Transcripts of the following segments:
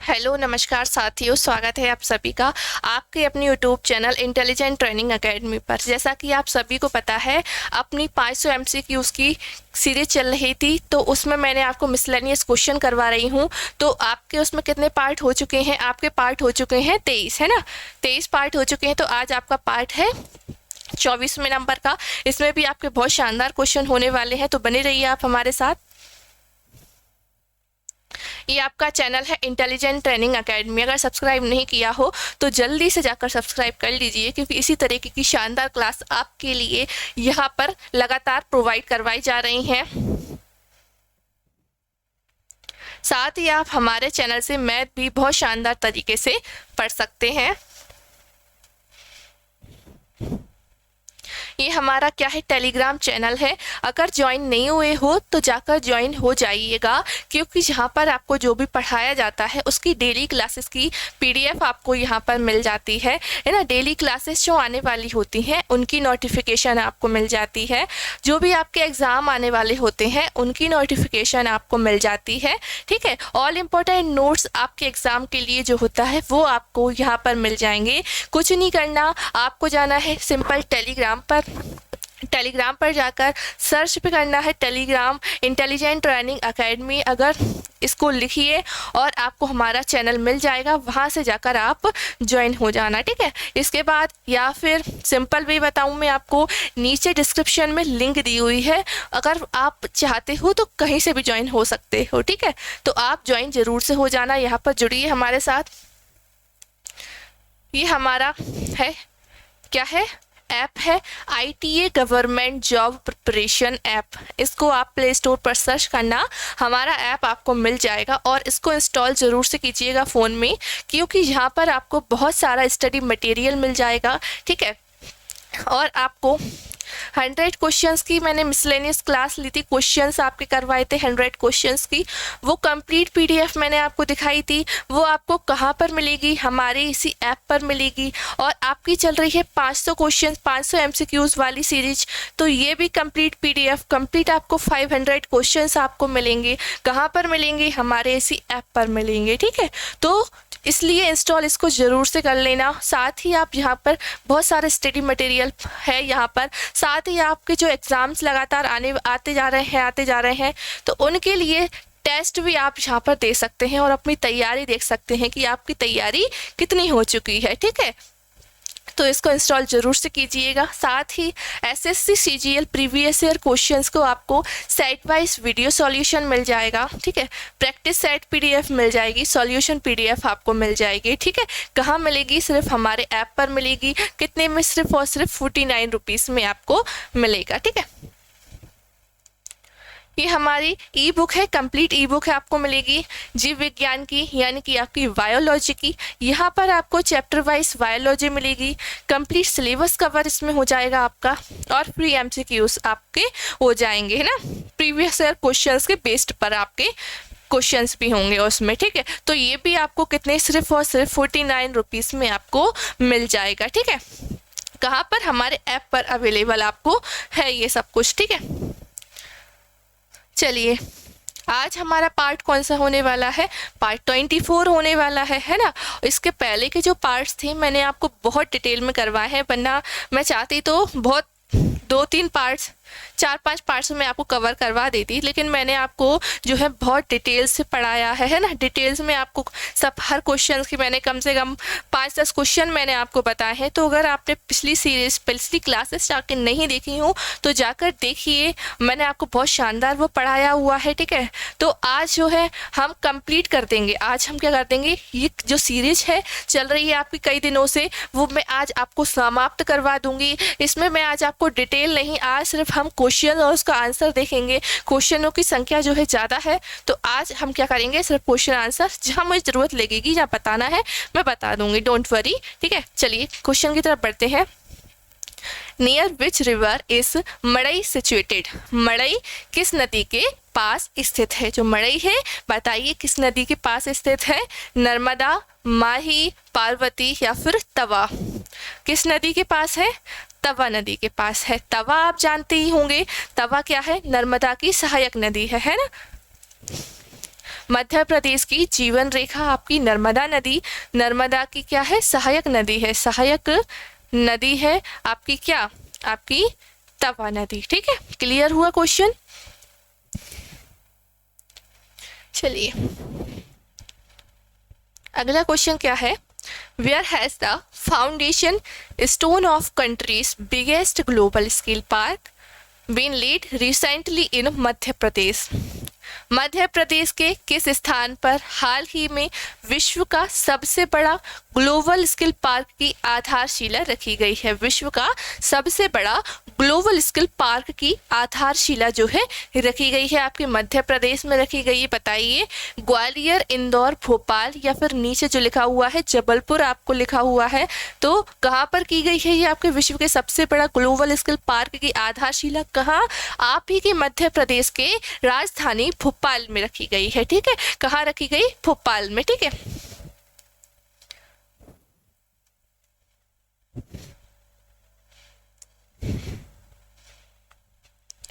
Hello नमस्कार साथियों, स्वागत है आप सभी का आपके अपनी YouTube channel intelligent training academy पर। जैसा कि आप सभी को पता है, अपनी 500 एमसीक्यूज़ की सीरीज चल रही थी, तो उसमें मैंने आपको मिसलेनियस क्वेश्चन करवा रही हूं। तो आपके उसमें कितने पार्ट हो चुके हैं? आपके पार्ट हो चुके हैं 23, है ना। 23 पार्ट हो चुके हैं। तो आज आपका पार्ट है 24वें नंबर का। इसमें भी आपके बहुत शानदार क्वेश्चन होने वाले हैं, तो बने रहिए आप हमारे साथ। ये आपका चैनल है इंटेलिजेंट ट्रेनिंग एकेडमी। अगर सब्सक्राइब नहीं किया हो तो जल्दी से जाकर सब्सक्राइब कर लीजिए, क्योंकि इसी तरीके की शानदार क्लास आपके लिए यहाँ पर लगातार प्रोवाइड करवाई जा रही हैं। साथ ही आप हमारे चैनल से मैथ भी बहुत शानदार तरीके से पढ़ सकते हैं। ये हमारा क्या है, टेलीग्राम चैनल है। अगर ज्वाइन नहीं हुए हो तो जाकर ज्वाइन हो जाइएगा, क्योंकि यहाँ पर आपको जो भी पढ़ाया जाता है उसकी डेली क्लासेस की पीडीएफ आपको यहाँ पर मिल जाती है ना। डेली क्लासेस जो आने वाली होती हैं उनकी नोटिफिकेशन आपको मिल जाती है। जो भी आपके एग्ज़ाम आने वाले होते हैं उनकी नोटिफिकेशन आपको मिल जाती है। ठीक है, ऑल इम्पोर्टेंट नोट्स आपके एग्ज़ाम के लिए जो होता है वो आपको यहाँ पर मिल जाएंगे। कुछ नहीं करना, आपको जाना है सिंपल टेलीग्राम पर जाकर सर्च पे करना है टेलीग्राम इंटेलिजेंट ट्रेनिंग एकेडमी। अगर इसको लिखिए और आपको हमारा चैनल मिल जाएगा, वहाँ से जाकर आप ज्वाइन हो जाना। ठीक है, इसके बाद या फिर सिंपल वे बताऊँ मैं आपको, नीचे डिस्क्रिप्शन में लिंक दी हुई है। अगर आप चाहते हो तो कहीं से भी ज्वाइन हो सकते हो। ठीक है, तो आप ज्वाइन ज़रूर से हो जाना, यहाँ पर जुड़िए हमारे साथ। ये हमारा है, क्या है, ऐप है ITA government job preparation app. इसको आप प्ले स्टोर पर सर्च करना, हमारा ऐप आपको मिल जाएगा और इसको इंस्टॉल ज़रूर से कीजिएगा फ़ोन में, क्योंकि यहाँ पर आपको बहुत सारा स्टडी मटेरियल मिल जाएगा। ठीक है, और आपको 100 क्वेश्चंस की मैंने मिसलेनियस क्लास ली थी, क्वेश्चंस आपके करवाए थे 100 क्वेश्चंस की। वो कंप्लीट पीडीएफ मैंने आपको दिखाई थी, वो आपको कहाँ पर मिलेगी? हमारे इसी ऐप पर मिलेगी। और आपकी चल रही है 500 क्वेश्चंस 500 एमसीक्यूज़ वाली सीरीज, तो ये भी कंप्लीट पीडीएफ कंप्लीट आपको 500 क्वेश्चंस आपको मिलेंगे। कहाँ पर मिलेंगे? हमारे इसी ऐप पर मिलेंगे। ठीक है, तो इसलिए इंस्टॉल इसको ज़रूर से कर लेना। साथ ही आप यहाँ पर बहुत सारे स्टडी मटेरियल है यहाँ पर। साथ ही आपके जो एग्ज़ाम्स लगातार आते जा रहे हैं, तो उनके लिए टेस्ट भी आप यहाँ पर दे सकते हैं और अपनी तैयारी देख सकते हैं कि आपकी तैयारी कितनी हो चुकी है। ठीक है, तो इसको इंस्टॉल ज़रूर से कीजिएगा। साथ ही SSC CGL previous year questions को आपको सेट वाइज वीडियो सॉल्यूशन मिल जाएगा। ठीक है, प्रैक्टिस सेट PDF मिल जाएगी, सॉल्यूशन PDF आपको मिल जाएगी। ठीक है, कहाँ मिलेगी? सिर्फ हमारे ऐप पर मिलेगी। कितने में? सिर्फ और सिर्फ 49 रुपीज़ में आपको मिलेगा। ठीक है, ये हमारी ई बुक है, कंप्लीट ई बुक है, आपको मिलेगी जीव विज्ञान की, यानी कि आपकी बायोलॉजी की। यहाँ पर आपको चैप्टर वाइज बायोलॉजी मिलेगी, कंप्लीट सिलेबस कवर इसमें हो जाएगा आपका, और फ्री MCQs आपके हो जाएंगे, है ना। प्रीवियस ईयर क्वेश्चंस के बेस्ड पर आपके क्वेश्चंस भी होंगे उसमें। ठीक है, तो ये भी आपको कितने? सिर्फ और सिर्फ 49 रुपीज़ में आपको मिल जाएगा। ठीक है, कहाँ पर? हमारे ऐप पर अवेलेबल आपको है ये सब कुछ। ठीक है, चलिए आज हमारा पार्ट कौन सा होने वाला है? पार्ट 24 होने वाला है ना। इसके पहले के जो पार्ट्स थे मैंने आपको बहुत डिटेल में करवाए हैं, वरना मैं चाहती तो बहुत 2-3 पार्ट्स 4-5 पार्ट्स में आपको कवर करवा देती, लेकिन मैंने आपको जो है बहुत डिटेल्स से पढ़ाया है ना। डिटेल्स में आपको सब हर क्वेश्चन की मैंने कम से कम 5-10 क्वेश्चन मैंने आपको बताए हैं। तो अगर आपने पिछली क्लासेस जाकर नहीं देखी हो तो जाकर देखिए, मैंने आपको बहुत शानदार वो पढ़ाया हुआ है। ठीक है, तो आज जो है हम कंप्लीट कर देंगे। आज हम क्या कर देंगे, ये जो सीरीज है चल रही है आपकी कई दिनों से, वो मैं आज आपको समाप्त करवा दूंगी। इसमें मैं आज आपको डिटेल नहीं, आज सिर्फ हम क्वेश्चन और उसका आंसर देखेंगे। क्वेश्चनों की संख्या जो है ज़्यादा है, तो आज हम क्या करेंगे, सिर्फ क्वेश्चन आंसर जहाँ मुझे ज़रूरत लगेगी, जहाँ बताना है मैं बता दूंगी, डोंट वरी। ठीक है, चलिए क्वेश्चन की तरफ बढ़ते हैं। Near which river is Madai situated? Madai किस नदी के पास स्थित है? जो मड़ई है, बताइए किस नदी के पास स्थित है? नर्मदा, माही, पार्वती या फिर तवा? किस नदी के पास है? तवा नदी के पास है। तवा आप जानते ही होंगे, तवा क्या है? नर्मदा की सहायक नदी है ना। मध्य प्रदेश की जीवन रेखा आपकी नर्मदा नदी, नर्मदा की क्या है, सहायक नदी है, सहायक नदी है आपकी क्या, आपकी तवा नदी। ठीक है, क्लियर हुआ क्वेश्चन। चलिए अगला क्वेश्चन क्या है, where has the foundation stone of countries biggest global scale park been laid recently in Madhya Pradesh. Madhya Pradesh के किस स्थान पर हाल ही में विश्व का सबसे बड़ा ग्लोबल स्किल पार्क की आधारशिला रखी गई है। विश्व का सबसे बड़ा ग्लोबल स्किल पार्क की आधारशिला जो है रखी गई है आपके मध्य प्रदेश में रखी गई है। बताइए, ग्वालियर, इंदौर, भोपाल या फिर नीचे जो लिखा हुआ है जबलपुर आपको लिखा हुआ है, तो कहाँ पर की गई है ये आपके विश्व के सबसे बड़ा ग्लोबल स्किल पार्क की आधारशिला? कहाँ? आप ही के मध्य प्रदेश के राजधानी भोपाल में रखी गई है। ठीक है, कहाँ रखी गई? भोपाल में। ठीक है,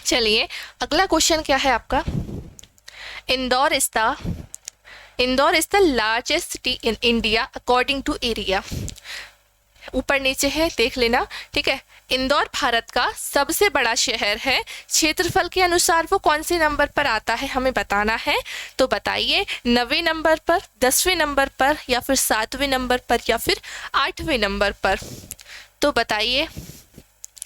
चलिए अगला क्वेश्चन क्या है आपका, Indore is the largest city in India according to area. ऊपर नीचे है, देख लेना। ठीक है, इंदौर भारत का सबसे बड़ा शहर है, क्षेत्रफल के अनुसार वो कौन से नंबर पर आता है हमें बताना है। तो बताइए, 9वें नंबर पर, 10वें नंबर पर या फिर 7वें नंबर पर या फिर 8वें नंबर पर? तो बताइए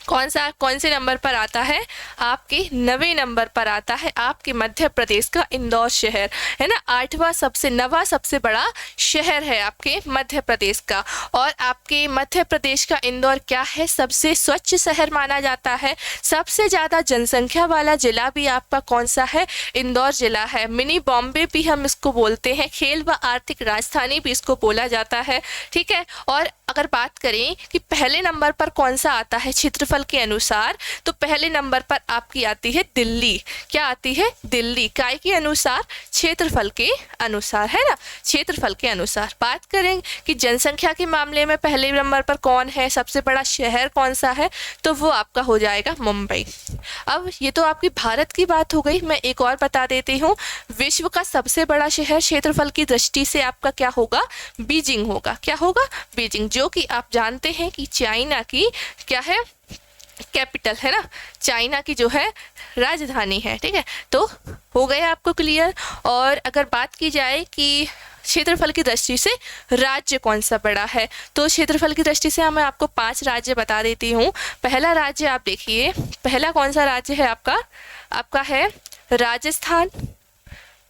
कौन से नंबर पर आता है? आपके 9वें नंबर पर आता है आपके मध्य प्रदेश का इंदौर शहर, है ना। 9वां सबसे बड़ा शहर है आपके मध्य प्रदेश का। और आपके मध्य प्रदेश का इंदौर क्या है? सबसे स्वच्छ शहर माना जाता है। सबसे ज़्यादा जनसंख्या वाला जिला भी आपका कौन सा है? इंदौर जिला है। मिनी बॉम्बे भी हम इसको बोलते हैं, खेल व आर्थिक राजधानी भी इसको बोला जाता है। ठीक है, और अगर बात करें कि पहले नंबर पर कौन सा आता है क्षेत्रफल के अनुसार, तो पहले नंबर पर आपकी आती है दिल्ली। क्या आती है? दिल्ली। काय के अनुसार? क्षेत्रफल के अनुसार, है ना, क्षेत्रफल के अनुसार। बात करें कि जनसंख्या के मामले में पहले नंबर पर कौन है, सबसे बड़ा शहर कौन सा है, तो वो आपका हो जाएगा मुंबई। अब ये तो आपकी भारत की बात हो गई, मैं एक और बता देती हूँ। विश्व का सबसे बड़ा शहर क्षेत्रफल की दृष्टि से आपका क्या होगा? बीजिंग होगा। क्या होगा? बीजिंग, जो कि आप जानते हैं कि चाइना की क्या है? कैपिटल है ना, चाइना की जो है राजधानी है। ठीक है, तो हो गया आपको क्लियर। और अगर बात की जाए कि क्षेत्रफल की दृष्टि से राज्य कौन सा बड़ा है, तो क्षेत्रफल की दृष्टि से मैं आपको 5 राज्य बता देती हूँ। पहला राज्य आप देखिए, पहला कौन सा राज्य है आपका? आपका है राजस्थान,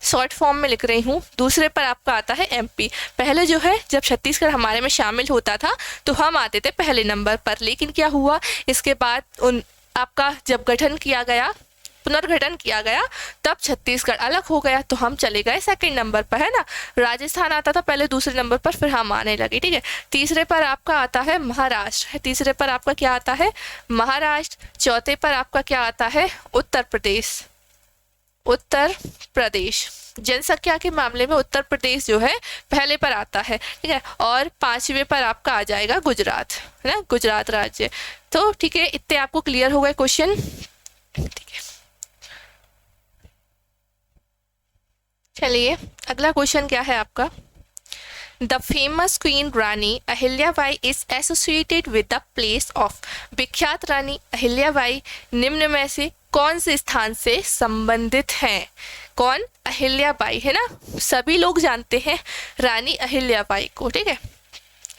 शॉर्ट फॉर्म में लिख रही हूँ। दूसरे पर आपका आता है एमपी। पहले जो है जब छत्तीसगढ़ हमारे में शामिल होता था तो हम आते थे पहले नंबर पर, लेकिन क्या हुआ इसके बाद आपका जब गठन किया गया, पुनर्गठन किया गया, तब छत्तीसगढ़ अलग हो गया तो हम चले गए सेकंड नंबर पर, है ना। राजस्थान आता था पहले दूसरे नंबर पर, फिर हम आने लगे। ठीक है, तीसरे पर आपका आता है महाराष्ट्र, तीसरे पर आपका क्या आता है? महाराष्ट्र। चौथे पर आपका क्या आता है? उत्तर प्रदेश। उत्तर प्रदेश, जनसंख्या के मामले में उत्तर प्रदेश जो है पहले पर आता है। ठीक है, और 5वें पर आपका आ जाएगा गुजरात, है ना, गुजरात राज्य। तो ठीक है, इतने आपको क्लियर हो गए क्वेश्चन। ठीक है, चलिए अगला क्वेश्चन क्या है आपका, the famous queen Rani Ahilyabai is associated with the place of. विख्यात रानी अहिल्याबाई निम्न में से कौन से स्थान से संबंधित हैं? कौन? अहिल्याबाई, है ना, सभी लोग जानते हैं रानी अहिल्याबाई को। ठीक है,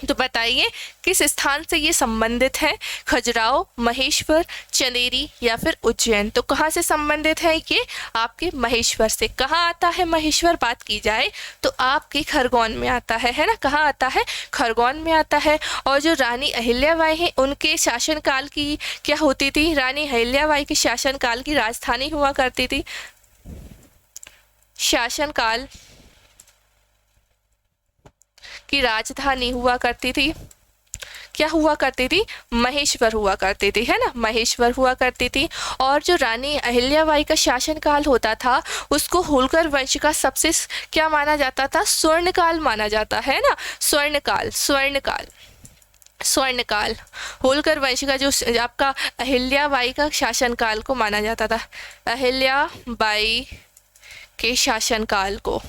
तो बताइए किस स्थान से ये संबंधित है? खजुराहो, महेश्वर, चंदेरी या फिर उज्जैन? तो कहाँ से संबंधित है ये? आपके महेश्वर से। कहाँ आता है महेश्वर? बात की जाए तो आपके खरगोन में आता है ना। कहाँ आता है? खरगोन में आता है। और जो रानी अहिल्याबाई है उनके शासनकाल की क्या होती थी? रानी अहिल्याबाई के शासनकाल की राजधानी हुआ करती थी, शासनकाल की राजधानी हुआ करती थी, क्या हुआ करती थी? महेश्वर हुआ करती थी, है ना, महेश्वर हुआ करती थी। और जो रानी अहिल्याबाई का शासनकाल होता था उसको होलकर वंश का सबसे क्या माना जाता था? स्वर्णकाल माना जाता है ना, स्वर्णकाल, स्वर्णकाल, स्वर्णकाल। होलकर वंश का जो आपका अहिल्याबाई का शासनकाल को माना जाता था, अहिल्याबाई के शासनकाल को,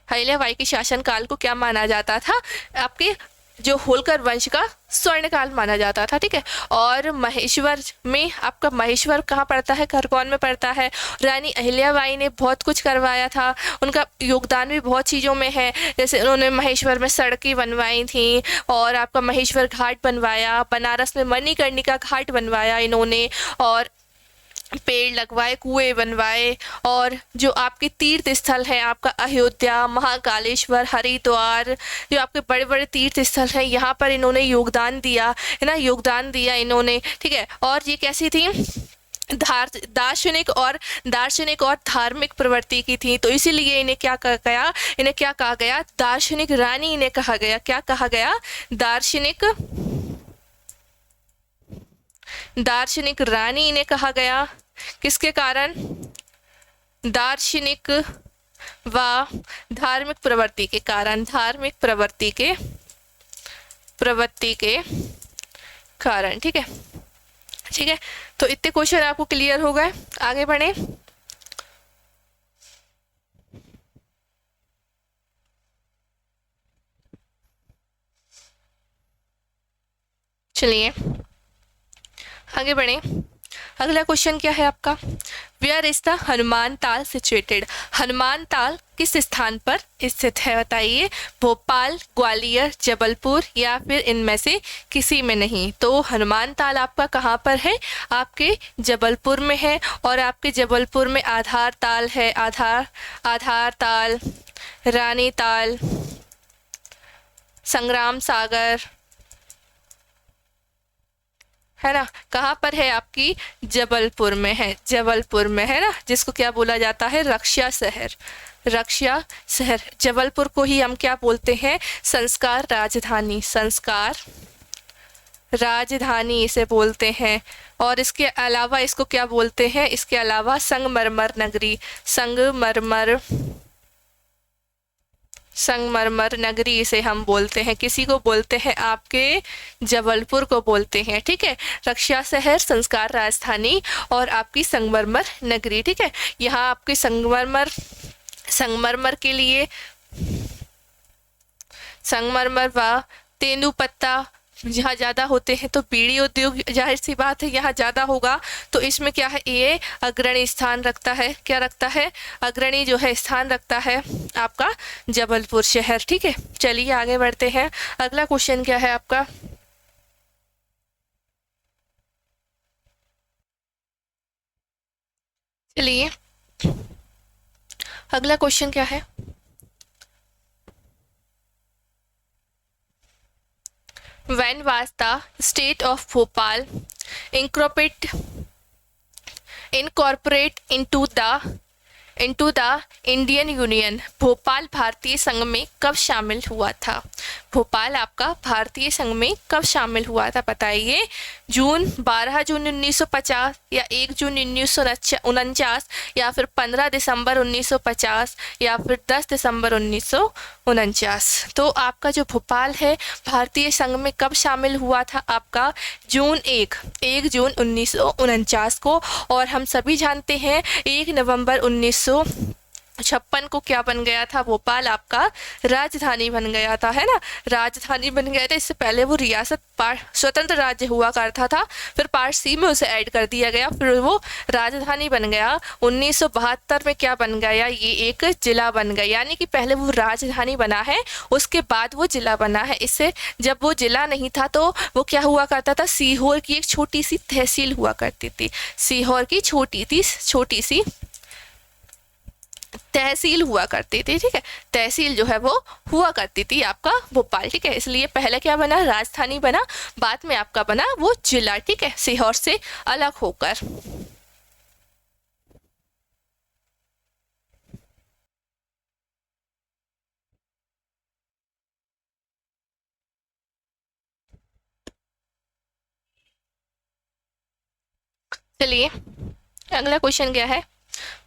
अहिल्याबाई के शासनकाल को क्या माना जाता था, आपके जो होलकर वंश का स्वर्णकाल माना जाता था, ठीक है। और महेश्वर में आपका महेश्वर कहाँ पड़ता है, खरगोन में पड़ता है। रानी अहिल्याबाई ने बहुत कुछ करवाया था, उनका योगदान भी बहुत चीज़ों में है, जैसे उन्होंने महेश्वर में सड़कें बनवाई थी और आपका महेश्वर घाट बनवाया, बनारस में मणिकर्णिका घाट बनवाया इन्होंने, और पेड़ लगवाए, कुएं बनवाए, और जो आपके तीर्थ स्थल हैं आपका अयोध्या, महाकालेश्वर, हरिद्वार, जो आपके बड़े बड़े तीर्थ स्थल हैं यहाँ पर इन्होंने योगदान दिया है ना, योगदान दिया इन्होंने, ठीक है। और ये कैसी थी, दार्शनिक और धार्मिक प्रवृत्ति की थी, तो इसीलिए इन्हें क्या कहा गया, दार्शनिक रानी इन्हें कहा गया। क्या कहा गया, दार्शनिक रानी इन्हें कहा गया। किसके कारण, दार्शनिक व धार्मिक प्रवृत्ति के कारण, कारण, ठीक है। ठीक है, तो इतने क्वेश्चन आपको क्लियर हो गए, आगे बढ़े। चलिए आगे बढ़े। अगला क्वेश्चन क्या है आपका, वेयर इज द हनुमान ताल सिचुएटेड। हनुमान ताल किस स्थान पर स्थित है, बताइए। भोपाल, ग्वालियर, जबलपुर या फिर इनमें से किसी में नहीं। तो हनुमान ताल आपका कहाँ पर है, आपके जबलपुर में है, और आपके जबलपुर में आधार ताल है, आधार ताल, रानी ताल, संग्राम सागर, है ना, कहाँ पर है, आपकी जबलपुर में है, जबलपुर में है ना, जिसको क्या बोला जाता है, रक्षा शहर, रक्षा शहर। जबलपुर को ही हम क्या बोलते हैं, संस्कार राजधानी, संस्कार राजधानी इसे बोलते हैं। और इसके अलावा इसको क्या बोलते हैं, इसके अलावा संगमरमर नगरी, संगमरमर नगरी इसे हम बोलते हैं। किसी को बोलते हैं, आपके जबलपुर को बोलते हैं, ठीक है। रक्षा शहर, संस्कार राजधानी और आपकी संगमरमर नगरी, ठीक है। यहाँ आपके संगमरमर के लिए संगमरमर व तेंदुपत्ता जहाँ ज़्यादा होते हैं, तो बीड़ी उद्योग जाहिर सी बात है यहाँ ज़्यादा होगा, तो इसमें क्या है, ये अग्रणी स्थान रखता है। क्या रखता है, अग्रणी जो है स्थान रखता है आपका जबलपुर शहर, ठीक है। चलिए आगे बढ़ते हैं। अगला क्वेश्चन क्या है आपका, चलिए अगला क्वेश्चन क्या है, when was the state of Bhopal incorporate into the Indian Union। Bhopal भारतीय संघ में कब शामिल हुआ था, भोपाल आपका भारतीय संघ में कब शामिल हुआ था, बताइए। 12 जून 1950 या 1 जून 1949 या फिर 15 दिसंबर 1950 या फिर 10 दिसंबर 1949। तो आपका जो भोपाल है भारतीय संघ में कब शामिल हुआ था, आपका 1 जून 1949 को। और हम सभी जानते हैं 1 नवंबर 1956 को क्या बन गया था, भोपाल आपका राजधानी बन गया था, है ना, राजधानी बन गया था। इससे पहले वो रियासत स्वतंत्र राज्य हुआ करता था, फिर पार्ट सी में उसे ऐड कर दिया गया, फिर वो राजधानी बन गया। 1972 में क्या बन गया, ये एक जिला बन गया, यानी कि पहले वो राजधानी बना है, उसके बाद वो जिला बना है। इससे जब वो जिला नहीं था तो वो क्या हुआ करता था, सीहोर की एक छोटी सी तहसील हुआ करती थी, सीहोर की छोटी सी तहसील हुआ करती थी, ठीक है। तहसील जो है वो हुआ करती थी आपका भोपाल, ठीक है। इसलिए पहले क्या बना, राजधानी बना, बाद में आपका बना वो जिला, ठीक है, सीहोर से अलग होकर। चलिए अगला क्वेश्चन क्या है,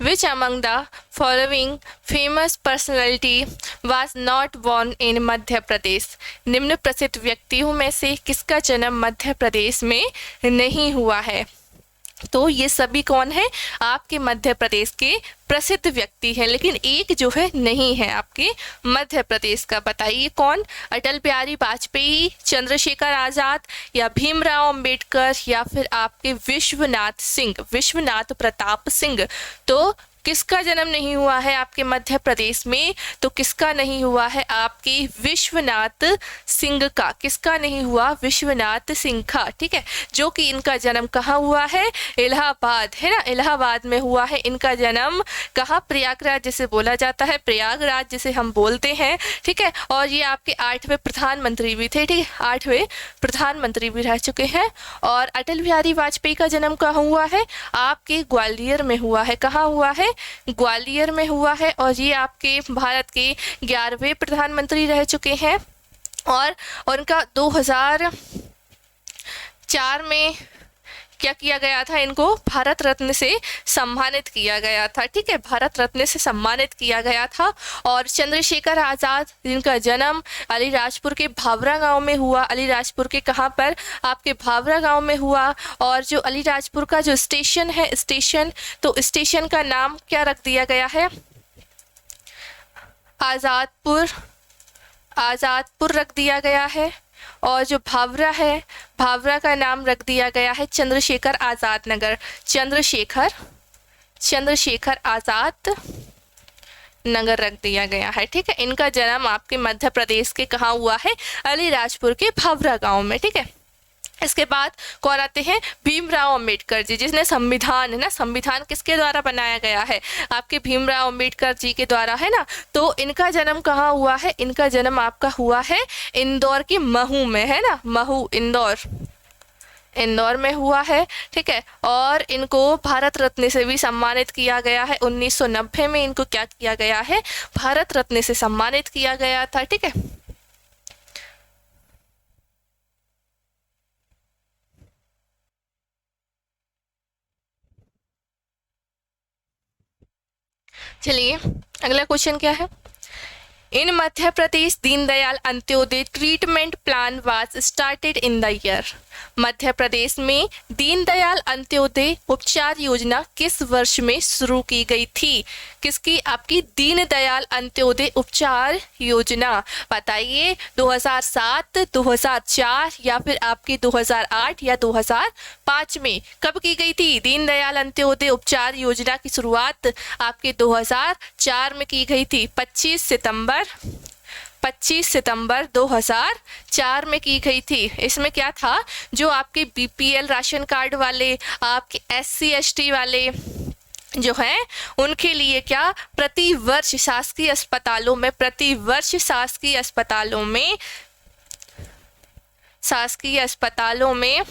Which among the following famous personality was not born in मध्य प्रदेश। निम्न प्रसिद्ध व्यक्तियों में से किसका जन्म मध्य प्रदेश में नहीं हुआ है, तो ये सभी कौन है? आपके मध्य प्रदेश के प्रसिद्ध व्यक्ति हैं, लेकिन एक जो है नहीं है आपके मध्य प्रदेश का। बताइए कौन? अटल बिहारी वाजपेयी, चंद्रशेखर आजाद, या भीमराव अंबेडकर, या फिर आपके विश्वनाथ सिंह, विश्वनाथ प्रताप सिंह। तो किसका जन्म नहीं हुआ है आपके मध्य प्रदेश में? तो किसका नहीं हुआ है? आपके विश्वनाथ सिंह का। किसका नहीं हुआ? विश्वनाथ सिंह का। ठीक है, जो कि इनका जन्म कहाँ हुआ है? इलाहाबाद, है ना, इलाहाबाद में हुआ है इनका जन्म। कहाँ? प्रयागराज जिसे बोला जाता है, प्रयागराज जिसे हम बोलते हैं। ठीक है, और ये आपके 8वें प्रधानमंत्री भी थे। ठीक है, 8वें प्रधानमंत्री भी रह चुके हैं। और अटल बिहारी वाजपेयी का जन्म कहाँ हुआ है? आपके ग्वालियर में हुआ है। कहाँ हुआ है? ग्वालियर में हुआ है। और ये आपके भारत के 11वें प्रधानमंत्री रह चुके हैं। और उनका 2004 में क्या किया गया था? इनको भारत रत्न से सम्मानित किया गया था। ठीक है, भारत रत्न से सम्मानित किया गया था। और चंद्रशेखर आज़ाद, जिनका जन्म अलीराजपुर के भावरा गांव में हुआ। अलीराजपुर के कहाँ पर? आपके भावरा गांव में हुआ। और जो अलीराजपुर का जो स्टेशन है, स्टेशन, तो स्टेशन का नाम क्या रख दिया गया है? आज़ादपुर, आज़ादपुर रख दिया गया है। और जो भावरा है, भावरा का नाम रख दिया गया है चंद्रशेखर आज़ाद नगर। चंद्रशेखर आज़ाद नगर रख दिया गया है। ठीक है, इनका जन्म आपके मध्य प्रदेश के कहाँ हुआ है? अलीराजपुर के भावरा गांव में। ठीक है, इसके बाद कौन आते हैं? भीमराव अंबेडकर जी, जिसने संविधान, है ना, संविधान किसके द्वारा बनाया गया है? आपके भीमराव अंबेडकर जी के द्वारा, है ना। तो इनका जन्म कहाँ हुआ है? इनका जन्म आपका हुआ है इंदौर के महू में, है ना, महू, इंदौर में हुआ है। ठीक है, और इनको भारत रत्न से भी सम्मानित किया गया है। 1990 में इनको क्या किया गया है? भारत रत्न से सम्मानित किया गया था। ठीक है, चलिए अगला क्वेश्चन क्या है? In Madhya Pradesh Deendayal Antyodaya treatment plan was started in the year. Madhya Pradesh में दीनदयाल अंत्योदय उपचार योजना किस वर्ष में शुरू की गई थी? किसकी? आपकी दीनदयाल अंत्योदय उपचार योजना। बताइए, 2007, 2004, या फिर आपकी 2008 या 2005 में कब की गई थी? दीनदयाल अंत्योदय उपचार योजना की शुरुआत आपके 2004 में की गई थी। 25 सितंबर 2004 में की गई थी। इसमें क्या था? जो आपके बीपीएल राशन कार्ड वाले, आपके SC ST वाले जो हैं, उनके लिए क्या प्रति वर्ष शासकीय अस्पतालों में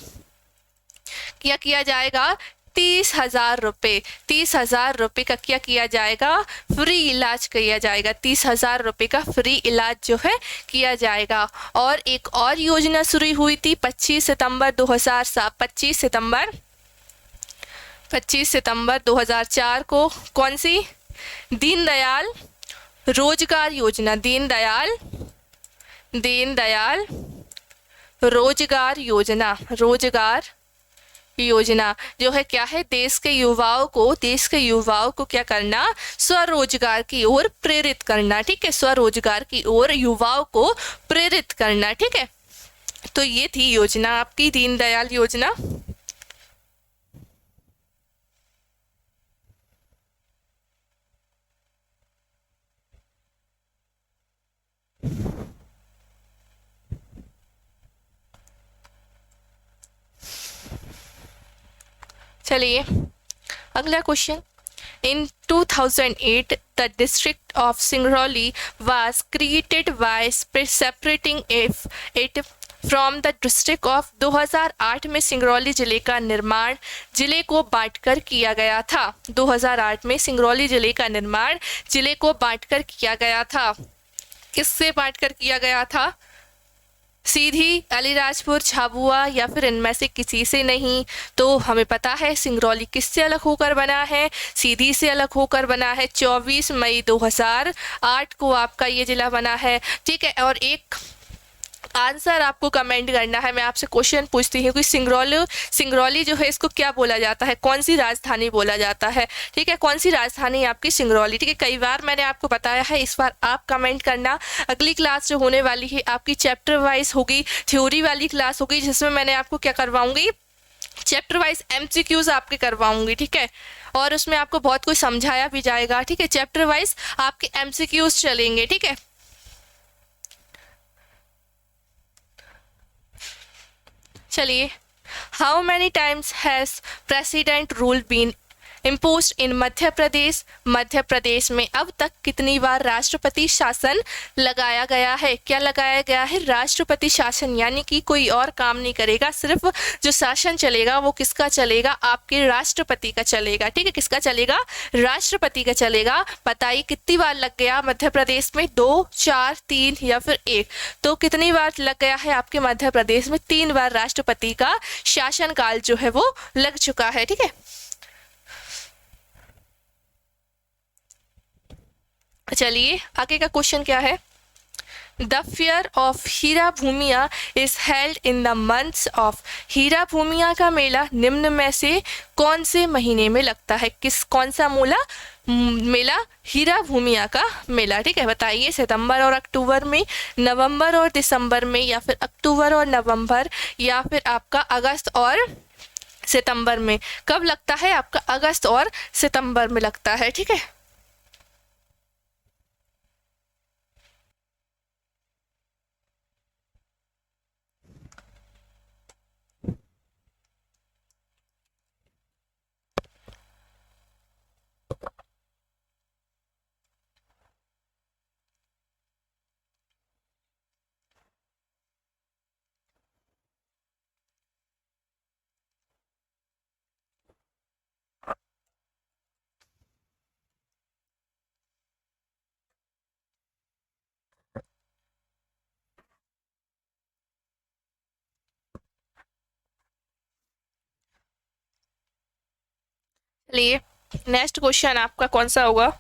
क्या किया जाएगा? 30,000 रुपये, 30,000 रुपये का क्या किया जाएगा? फ्री इलाज किया जाएगा। 30,000 रुपये का फ्री इलाज जो है किया जाएगा। और एक और योजना शुरू हुई थी 25 सितंबर 2004 को। कौन सी? दीनदयाल रोजगार योजना। दीनदयाल रोजगार योजना जो है क्या है? देश के युवाओं को क्या करना? स्वरोजगार की ओर प्रेरित करना। ठीक है, स्वरोजगार की ओर युवाओं को प्रेरित करना। ठीक है, तो ये थी योजना आपकी दीनदयाल योजना। चलिए अगला question. In 2008, the district of Singrauli was created by separating it from the district of 2008 में सिंगरौली जिले का निर्माण जिले को बांटकर किया गया था। 2008 में सिंगरौली जिले का निर्माण जिले को बांटकर किया गया था। किससे बांटकर किया गया था? सीधी, अलीराजपुर, झाबुआ, या फिर इनमें से किसी से नहीं। तो हमें पता है सिंगरौली किससे अलग होकर बना है? सीधी से अलग होकर बना है। 24 मई 2008 को आपका ये जिला बना है। ठीक है, और एक आंसर आपको कमेंट करना है। मैं आपसे क्वेश्चन पूछती हूँ कि सिंगरौली जो है इसको क्या बोला जाता है, कौन सी राजधानी बोला जाता है, ठीक है, कौन सी राजधानी आपकी सिंगरौली, ठीक है। कई बार मैंने आपको बताया है, इस बार आप कमेंट करना। अगली क्लास जो होने वाली है आपकी चैप्टर वाइज होगी, थ्योरी वाली क्लास होगी, जिसमें मैंने आपको क्या करवाऊंगी, चैप्टर वाइज एमसीक्यूज आपके करवाऊंगी, ठीक है, और उसमें आपको बहुत कुछ समझाया भी जाएगा, ठीक है। चैप्टर वाइज आपके एमसीक्यूज चलेंगे, ठीक है। चलिए, how many times has president rule been impose in Madhya Pradesh, Madhya Pradesh में अब तक कितनी बार राष्ट्रपति शासन लगाया गया है। क्या लगाया गया है, राष्ट्रपति शासन, यानी कि कोई और काम नहीं करेगा, सिर्फ जो शासन चलेगा वो किसका चलेगा, आपके राष्ट्रपति का चलेगा, ठीक है। किसका चलेगा, राष्ट्रपति का चलेगा। बताइए कितनी बार लग गया मध्य प्रदेश में, 2, 4, 3 या फिर 1। तो कितनी बार लग गया है आपके मध्य प्रदेश में, 3 बार राष्ट्रपति का शासनकाल जो है वो लग चुका है, ठीक है। चलिए आगे का क्वेश्चन क्या है, the fair of Hira Bhumiya is held in the months of, Hira Bhumiya का मेला निम्न में से कौन से महीने में लगता है, कौन सा मेला, हीरा भूमिया का मेला, ठीक है। बताइए, सितंबर और अक्टूबर में, नवंबर और दिसंबर में, या फिर अक्टूबर और नवंबर, या फिर आपका अगस्त और सितंबर में। कब लगता है आपका, अगस्त और सितंबर में लगता है, ठीक है। चलिए नेक्स्ट क्वेश्चन आपका कौन सा होगा,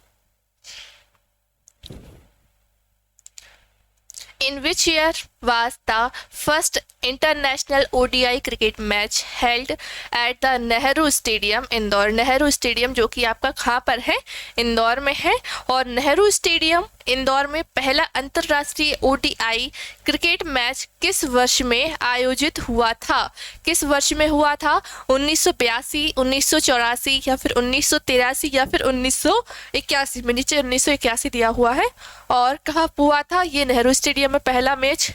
In which year was the first international ODI cricket match held at the Nehru stadium Indore. Nehru stadium जो कि आपका कहाँ पर है, इंदौर में है। और नेहरू स्टेडियम इंदौर में पहला अंतर्राष्ट्रीय ODI क्रिकेट मैच किस वर्ष में आयोजित हुआ था, किस वर्ष में हुआ था, 1982, 1984 या फिर 1983 या फिर 1981 में, नीचे 1981 दिया हुआ है। और कहाँ हुआ था ये, नेहरू स्टेडियम में पहला मैच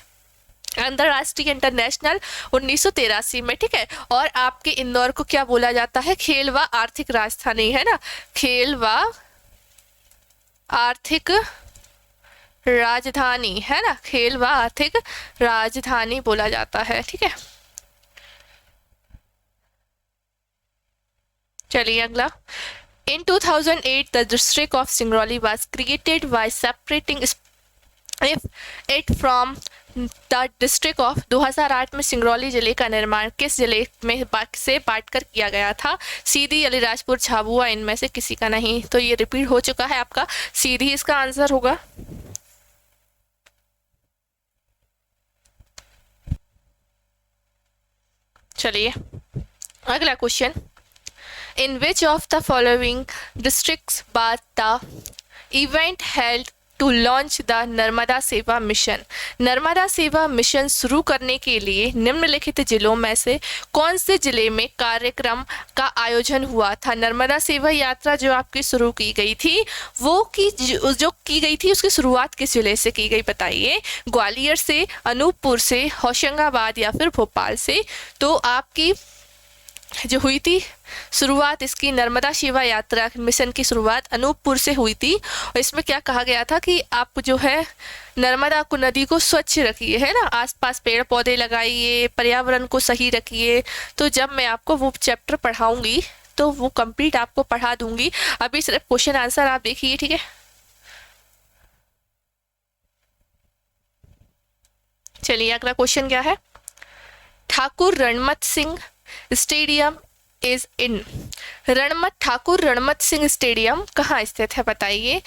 अंतरराष्ट्रीय इंटरनेशनल 1983 में, ठीक है। और आपके इंदौर को क्या बोला जाता है, खेल व आर्थिक राजधानी, है ना, खेल व आर्थिक राजधानी, है ना, खेल व आर्थिक राजधानी बोला जाता है, ठीक है। चलिए अगला, In 2008, the district of Singrauli was created by separating it from the district of 2008 में सिंगरौली जिले का निर्माण किस जिले में से बांटकर किया गया था, सीधी, अलीराजपुर, झाबुआ, इनमें से किसी का नहीं। तो ये रिपीट हो चुका है आपका, सीधी इसका आंसर होगा। चलिए अगला question, In which of the following districts was the event held to launch the Narmada सेवा मिशन। नर्मदा सेवा मिशन शुरू करने के लिए निम्नलिखित जिलों में से कौन से जिले में कार्यक्रम का आयोजन हुआ था। नर्मदा सेवा यात्रा जो आपकी शुरू की गई थी वो जो की गई थी उसकी शुरुआत किस जिले से की गई, बताइए, ग्वालियर से, अनूपपुर से, होशंगाबाद या फिर भोपाल से। तो आपकी जो हुई थी शुरुआत इसकी, नर्मदा सेवा यात्रा मिशन की शुरुआत अनूपपुर से हुई थी। और इसमें क्या कहा गया था कि आप जो है नर्मदा को, नदी को स्वच्छ रखिए, है ना, आसपास पेड़ पौधे लगाइए, पर्यावरण को सही रखिए। तो जब मैं आपको वो चैप्टर पढ़ाऊंगी तो वो कंप्लीट आपको पढ़ा दूंगी। अभी सिर्फ क्वेश्चन आंसर आप देखिए, ठीक है। चलिए अगला क्वेश्चन क्या है, Thakur Ranmat Singh stadium is in. Ranmat Thakur Ranmat Singh stadium कहाँ स्थित है बताइए?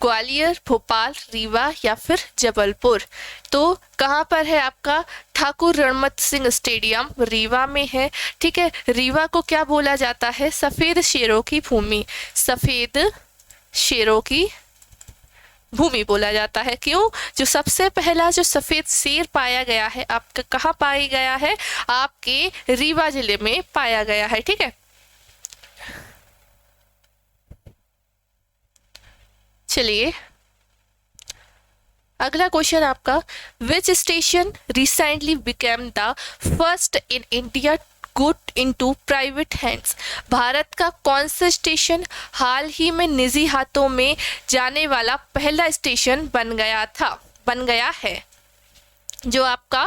ग्वालियर, भोपाल, रीवा या फिर जबलपुर? तो कहाँ पर है आपका ठाकुर रणमत सिंह स्टेडियम? रीवा में है। ठीक है, रीवा को क्या बोला जाता है? सफेद शेरों की भूमि। सफेद शेरों की भूमि बोला जाता है। क्यों? जो सबसे पहला जो सफेद शेर पाया गया है आपका कहाँ पाया गया है? आपके रीवा जिले में पाया गया है। ठीक है, चलिए अगला क्वेश्चन आपका, which station recently became the first in India good into private hands? Bharat का कौन सा स्टेशन हाल ही में निजी हाथों में जाने वाला पहला स्टेशन बन गया है? जो आपका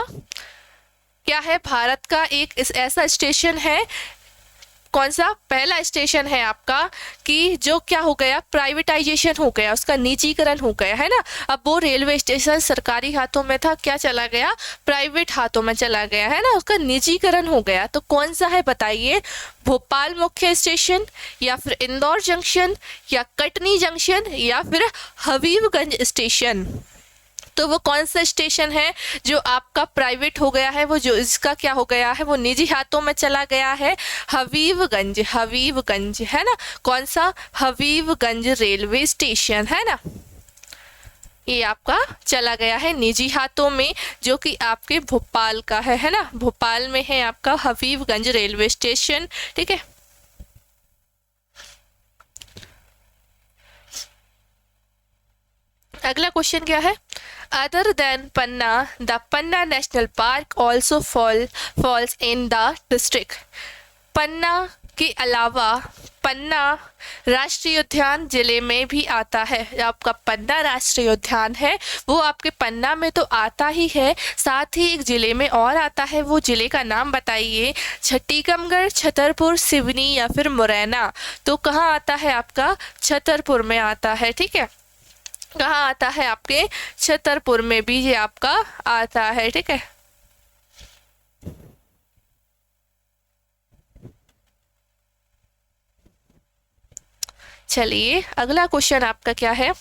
क्या है, भारत का एक ऐसा स्टेशन है, कौन सा पहला स्टेशन है आपका कि जो क्या हो गया, प्राइवेटाइजेशन हो गया, उसका निजीकरण हो गया है ना। अब वो रेलवे स्टेशन सरकारी हाथों में था, क्या चला गया? प्राइवेट हाथों में चला गया है ना, उसका निजीकरण हो गया। तो कौन सा है बताइए? भोपाल मुख्य स्टेशन या फिर इंदौर जंक्शन या कटनी जंक्शन या फिर हबीबगंज स्टेशन? तो वो कौन सा स्टेशन है जो आपका प्राइवेट हो गया है, वो जो इसका क्या हो गया है, वो निजी हाथों में चला गया है? हबीबगंज, हबीबगंज है ना। कौन सा? हबीबगंज रेलवे स्टेशन है ना, ये आपका चला गया है निजी हाथों में, जो कि आपके भोपाल का है ना। भोपाल में है आपका हबीबगंज रेलवे स्टेशन। ठीक है, अगला क्वेश्चन क्या है? Other than Panna, the Panna national park also falls in the district. Panna के अलावा पन्ना राष्ट्रीय उद्यान जिले में भी आता है। आपका पन्ना राष्ट्रीय उद्यान है वो आपके पन्ना में तो आता ही है, साथ ही एक जिले में और आता है। वो जिले का नाम बताइए? टीकमगढ़, छतरपुर, सिवनी या फिर मुरैना? तो कहाँ आता है आपका? छतरपुर में आता है। ठीक है, कहाँ आता है? आपके छतरपुर में भी ये आपका आता है। ठीक है, चलिए अगला क्वेश्चन आपका क्या है?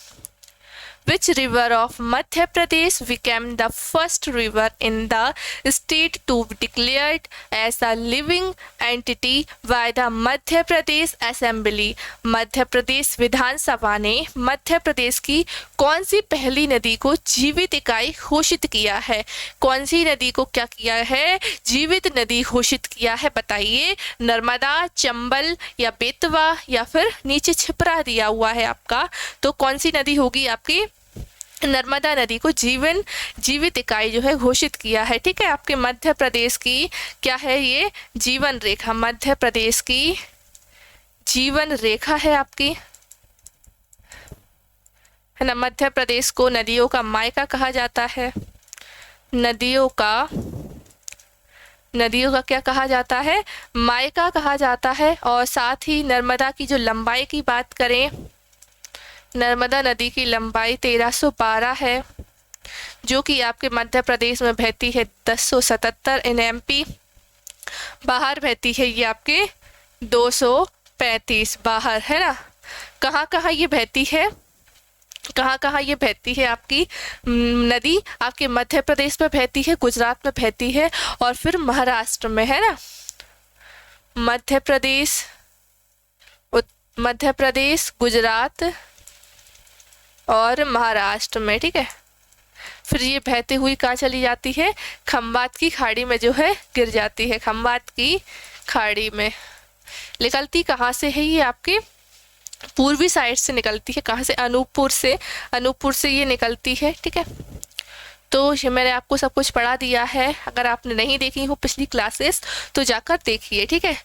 Which river of Madhya Pradesh became the first river in the state to be declared as a living entity by the Madhya Pradesh Assembly? Madhya Pradesh विधानसभा ने मध्य प्रदेश की कौन सी पहली नदी को जीवित इकाई घोषित किया है? कौन सी नदी को क्या किया है? जीवित नदी घोषित किया है बताइए? नर्मदा, चंबल या बेतवा या फिर नीचे छिपरा दिया हुआ है आपका, तो कौन सी नदी होगी आपकी? नर्मदा नदी को जीवित इकाई जो है घोषित किया है। ठीक है, आपके मध्य प्रदेश की क्या है? ये जीवन रेखा, मध्य प्रदेश की जीवन रेखा है आपकी, है ना। मध्य प्रदेश को नदियों का मायका कहा जाता है। नदियों का क्या कहा जाता है? मायका कहा जाता है। और साथ ही नर्मदा की जो लंबाई की बात करें, नर्मदा नदी की लंबाई 1312 है, जो कि आपके मध्य प्रदेश में बहती है 1077 NMP, बाहर बहती है ये आपके 235 बाहर, है ना। कहाँ कहाँ ये बहती है? कहाँ कहाँ ये बहती है आपकी नदी? आपके मध्य प्रदेश में बहती है, गुजरात में बहती है और फिर महाराष्ट्र में, है ना। मध्य प्रदेश, गुजरात और महाराष्ट्र में। ठीक है, फिर ये बहती हुई कहाँ चली जाती है? खंबात की खाड़ी में जो है गिर जाती है। खंबात की खाड़ी में निकलती कहाँ से है? ये आपके पूर्वी साइड से निकलती है। कहाँ से? अनूपपुर से ये निकलती है। ठीक है, तो ये मैंने आपको सब कुछ पढ़ा दिया है। अगर आपने नहीं देखी हो पिछली क्लासेस तो जाकर देखिए। ठीक है,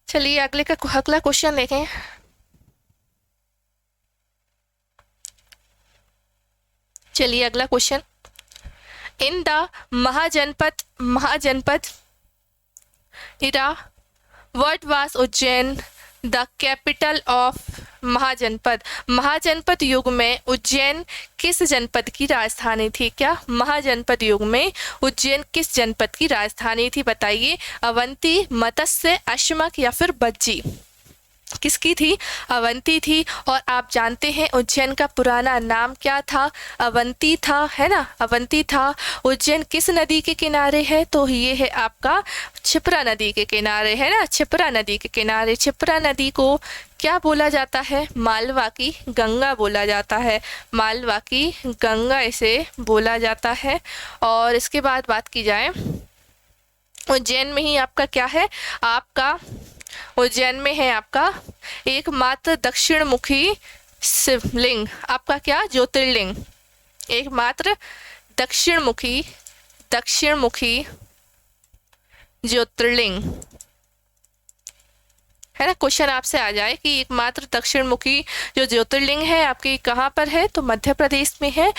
चलिए अगला क्वेश्चन देखें। चलिए अगला question, in the Mahajanapada era what was Ujjain the capital of Mahajanapada. Mahajanapada युग में उज्जैन किस जनपद की राजधानी थी? क्या महाजनपद युग में उज्जैन किस जनपद की राजधानी थी? बताइए। अवंती, मत्स्य, अश्मक या फिर बज्जी? किसकी थी? अवंती थी। और आप जानते हैं उज्जैन का पुराना नाम क्या था? अवंती था, है ना, अवंती था। उज्जैन किस नदी के किनारे है? तो ये है आपका क्षिप्रा नदी के किनारे, है ना, क्षिप्रा नदी के किनारे। क्षिप्रा नदी को क्या बोला जाता है? मालवा की गंगा बोला जाता है, मालवा की गंगा इसे बोला जाता है। और इसके बाद बात की जाए उज्जैन में ही आपका क्या है? आपका उज्जैन में है आपका एकमात्र दक्षिण मुखी शिवलिंग, आपका क्या? ज्योतिर्लिंग, एकमात्र दक्षिण मुखी ज्योतिर्लिंग, है ना। क्वेश्चन आपसे आ जाए कि एकमात्र दक्षिण मुखी जो ज्योतिर्लिंग है आपके कहाँ पर है? तो मध्य प्रदेश में है।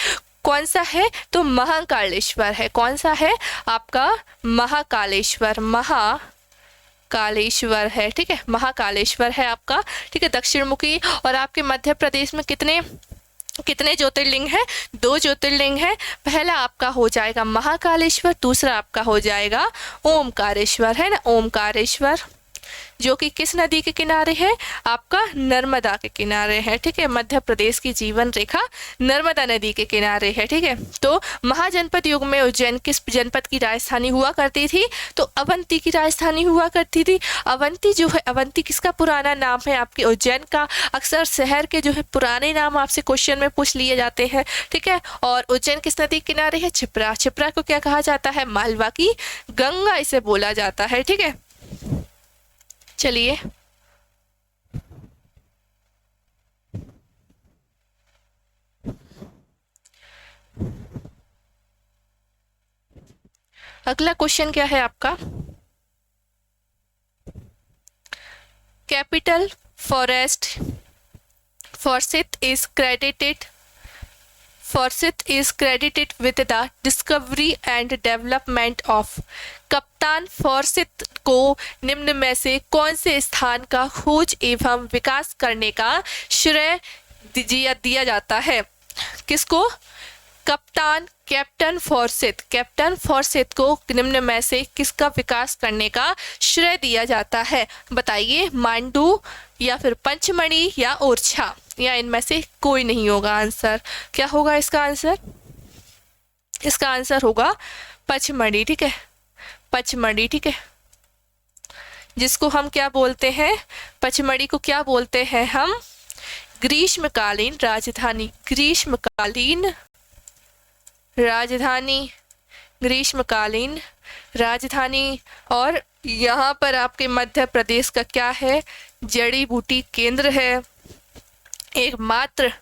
कौन सा है? तो महाकालेश्वर है। कौन सा है? आपका महाकालेश्वर, कालेश्वर है, ठीक है, महाकालेश्वर है आपका, ठीक है, दक्षिण मुखी। और आपके मध्य प्रदेश में कितने ज्योतिर्लिंग है? 2 ज्योतिर्लिंग है। पहला आपका हो जाएगा महाकालेश्वर, दूसरा आपका हो जाएगा ओमकारेश्वर, है ना, ओमकारेश्वर, जो कि किस नदी के किनारे है? आपका नर्मदा के किनारे है, ठीक है। मध्य प्रदेश की जीवन रेखा नर्मदा नदी के किनारे है, ठीक है। तो महाजनपद युग में उज्जैन किस जनपद की राजधानी हुआ करती थी? तो अवंती की राजधानी हुआ करती थी। अवंती जो है, अवंती किसका पुराना नाम है? आपके उज्जैन का। अक्सर शहर के जो है पुराने नाम आपसे क्वेश्चन में पूछ लिए जाते हैं, ठीक है। और उज्जैन किस नदी के किनारे है? क्षिप्रा। क्षिप्रा को क्या कहा जाता है? मालवा की गंगा इसे बोला जाता है, ठीक है। चलिए अगला क्वेश्चन क्या है आपका? Capital Forsyth is credited with the discovery and development of। कप्तान फॉर्सिथ को निम्न में से कौन से स्थान का खोज एवं विकास करने का श्रेय दिया जाता है? किसको? कैप्टन फॉर्सिथ को निम्न में से किसका विकास करने का श्रेय दिया जाता है? बताइए। मांडू या फिर पंचमढ़ी या ओरछा, या इनमें से कोई नहीं होगा आंसर। क्या होगा इसका आंसर? इसका आंसर होगा पचमढ़ी, ठीक है, पचमढ़ी, ठीक है, जिसको हम क्या बोलते हैं? पचमढ़ी को क्या बोलते हैं हम? ग्रीष्मकालीन राजधानी, ग्रीष्मकालीन राजधानी। और यहाँ पर आपके मध्य प्रदेश का क्या है? जड़ी बूटी केंद्र है। एकमात्र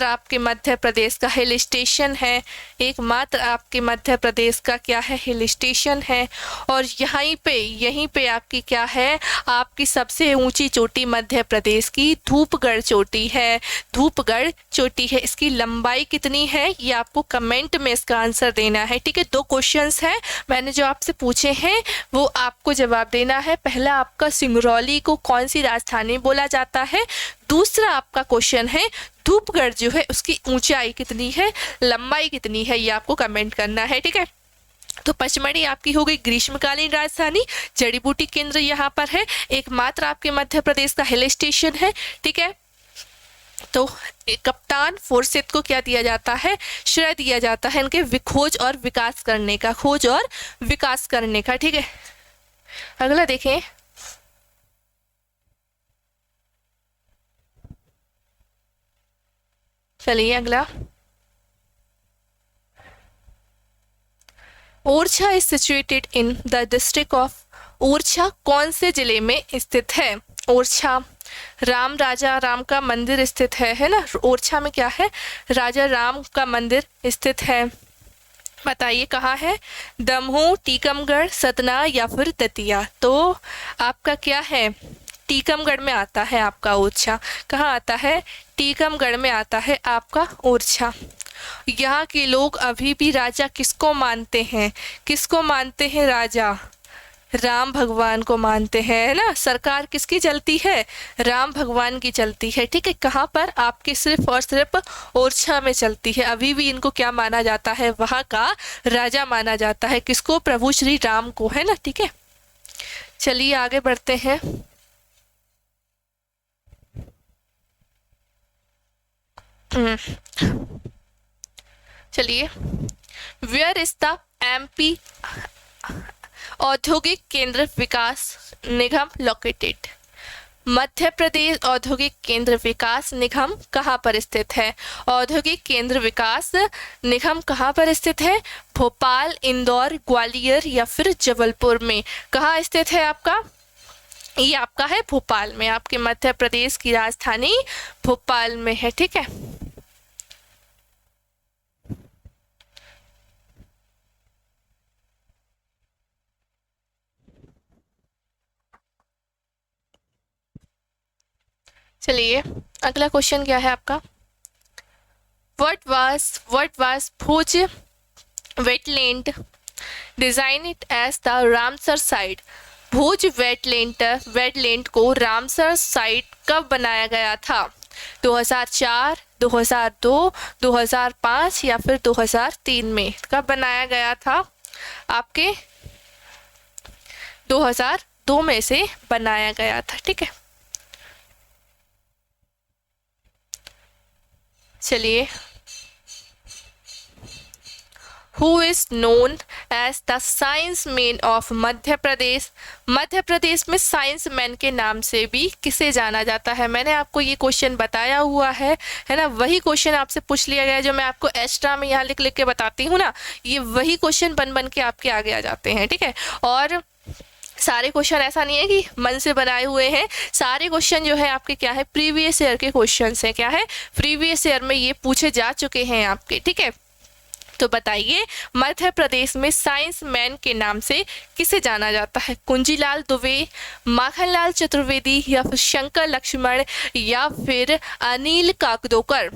आपके मध्य प्रदेश का हिल स्टेशन है, एकमात्र आपके मध्य प्रदेश का क्या है? हिल स्टेशन है। और यहीं पे आपकी क्या है? आपकी सबसे ऊंची चोटी मध्य प्रदेश की धूपगढ़ चोटी है, धूपगढ़ चोटी है। इसकी लंबाई कितनी है ये आपको कमेंट में इसका आंसर देना है, ठीक है। 2 क्वेश्चंस हैं मैंने जो आपसे पूछे हैं वो आपको जवाब देना है। पहला आपका सिंगरौली को कौन सी राजधानी बोला जाता है? दूसरा आपका क्वेश्चन है धूपगढ़ जो है उसकी ऊंचाई कितनी है, लंबाई कितनी है, ये आपको कमेंट करना है, ठीक है। तो पचमढ़ी आपकी हो गई ग्रीष्मकालीन राजधानी, जड़ी बूटी केंद्र यहाँ पर है, एकमात्र आपके मध्य प्रदेश का हिल स्टेशन है, ठीक है। तो कप्तान फॉर्सिथ को क्या दिया जाता है? श्रेय दिया जाता है इनके खोज और विकास करने का, खोज और विकास करने का, ठीक है। अगला देखें। चलिए अगला। Orchha is situated in the district of. Orchha कौन से जिले में स्थित है? ओरछा राजा राम का मंदिर स्थित है ना। ओरछा में क्या है? राजा राम का मंदिर स्थित है। बताइए कहाँ है? दमोह, टीकमगढ़, सतना या फिर दतिया। तो आपका क्या है? टीकमगढ़ में आता है आपका ओरछा। कहाँ आता है? टीकमगढ़ में आता है आपका ओरछा। यहाँ के लोग अभी भी राजा किसको मानते हैं? किसको मानते हैं राजा? राम भगवान को मानते हैं, है ना। सरकार किसकी चलती है? राम भगवान की चलती है, ठीक है। कहाँ पर? आपके सिर्फ और सिर्फ ओरछा में चलती है। अभी भी इनको क्या माना जाता है? वहाँ का राजा माना जाता है। किसको? प्रभु श्री राम को, है ना, ठीक है। चलिए आगे बढ़ते हैं। चलिए, वेयर इज द एमपी औद्योगिक केंद्र विकास निगम लोकेटेड? मध्य प्रदेश औद्योगिक केंद्र विकास निगम कहाँ पर स्थित है? औद्योगिक केंद्र विकास निगम कहाँ पर स्थित है? भोपाल, इंदौर, ग्वालियर या फिर जबलपुर में? कहाँ स्थित है आपका? ये आपका है भोपाल में। आपके मध्य प्रदेश की राजधानी भोपाल में है, ठीक है। चलिए अगला क्वेश्चन क्या है आपका? what was Bhuj wetland designed as the Ramsar site? Bhuj wetland को रामसर साइट कब बनाया गया था? 2004, 2002, 2005 या फिर 2003 में? कब बनाया गया था? आपके 2002 में से बनाया गया था, ठीक है। चलिए, who is known as the science man of Madhya Pradesh? Madhya Pradesh में साइंस मैन के नाम से भी किसे जाना जाता है? मैंने आपको ये क्वेश्चन बताया हुआ है ना। वही क्वेश्चन आपसे पूछ लिया गया जो मैं आपको एक्स्ट्रा में यहाँ लिख लिख के बताती हूँ ना। ये वही क्वेश्चन बन बन के आपके आगे आ जाते हैं, ठीक है। और सारे क्वेश्चन ऐसा नहीं है कि मन से बनाए हुए हैं। सारे क्वेश्चन जो है आपके क्या है? प्रीवियस ईयर के क्वेश्चन हैं। क्या है? प्रीवियस ईयर में ये पूछे जा चुके हैं आपके, ठीक है। तो बताइए, मध्य प्रदेश में साइंस मैन के नाम से किसे जाना जाता है? कुंजीलाल दुबे, माखनलाल चतुर्वेदी या फिर शंकर लक्ष्मण या फिर अनिल काकोदकर?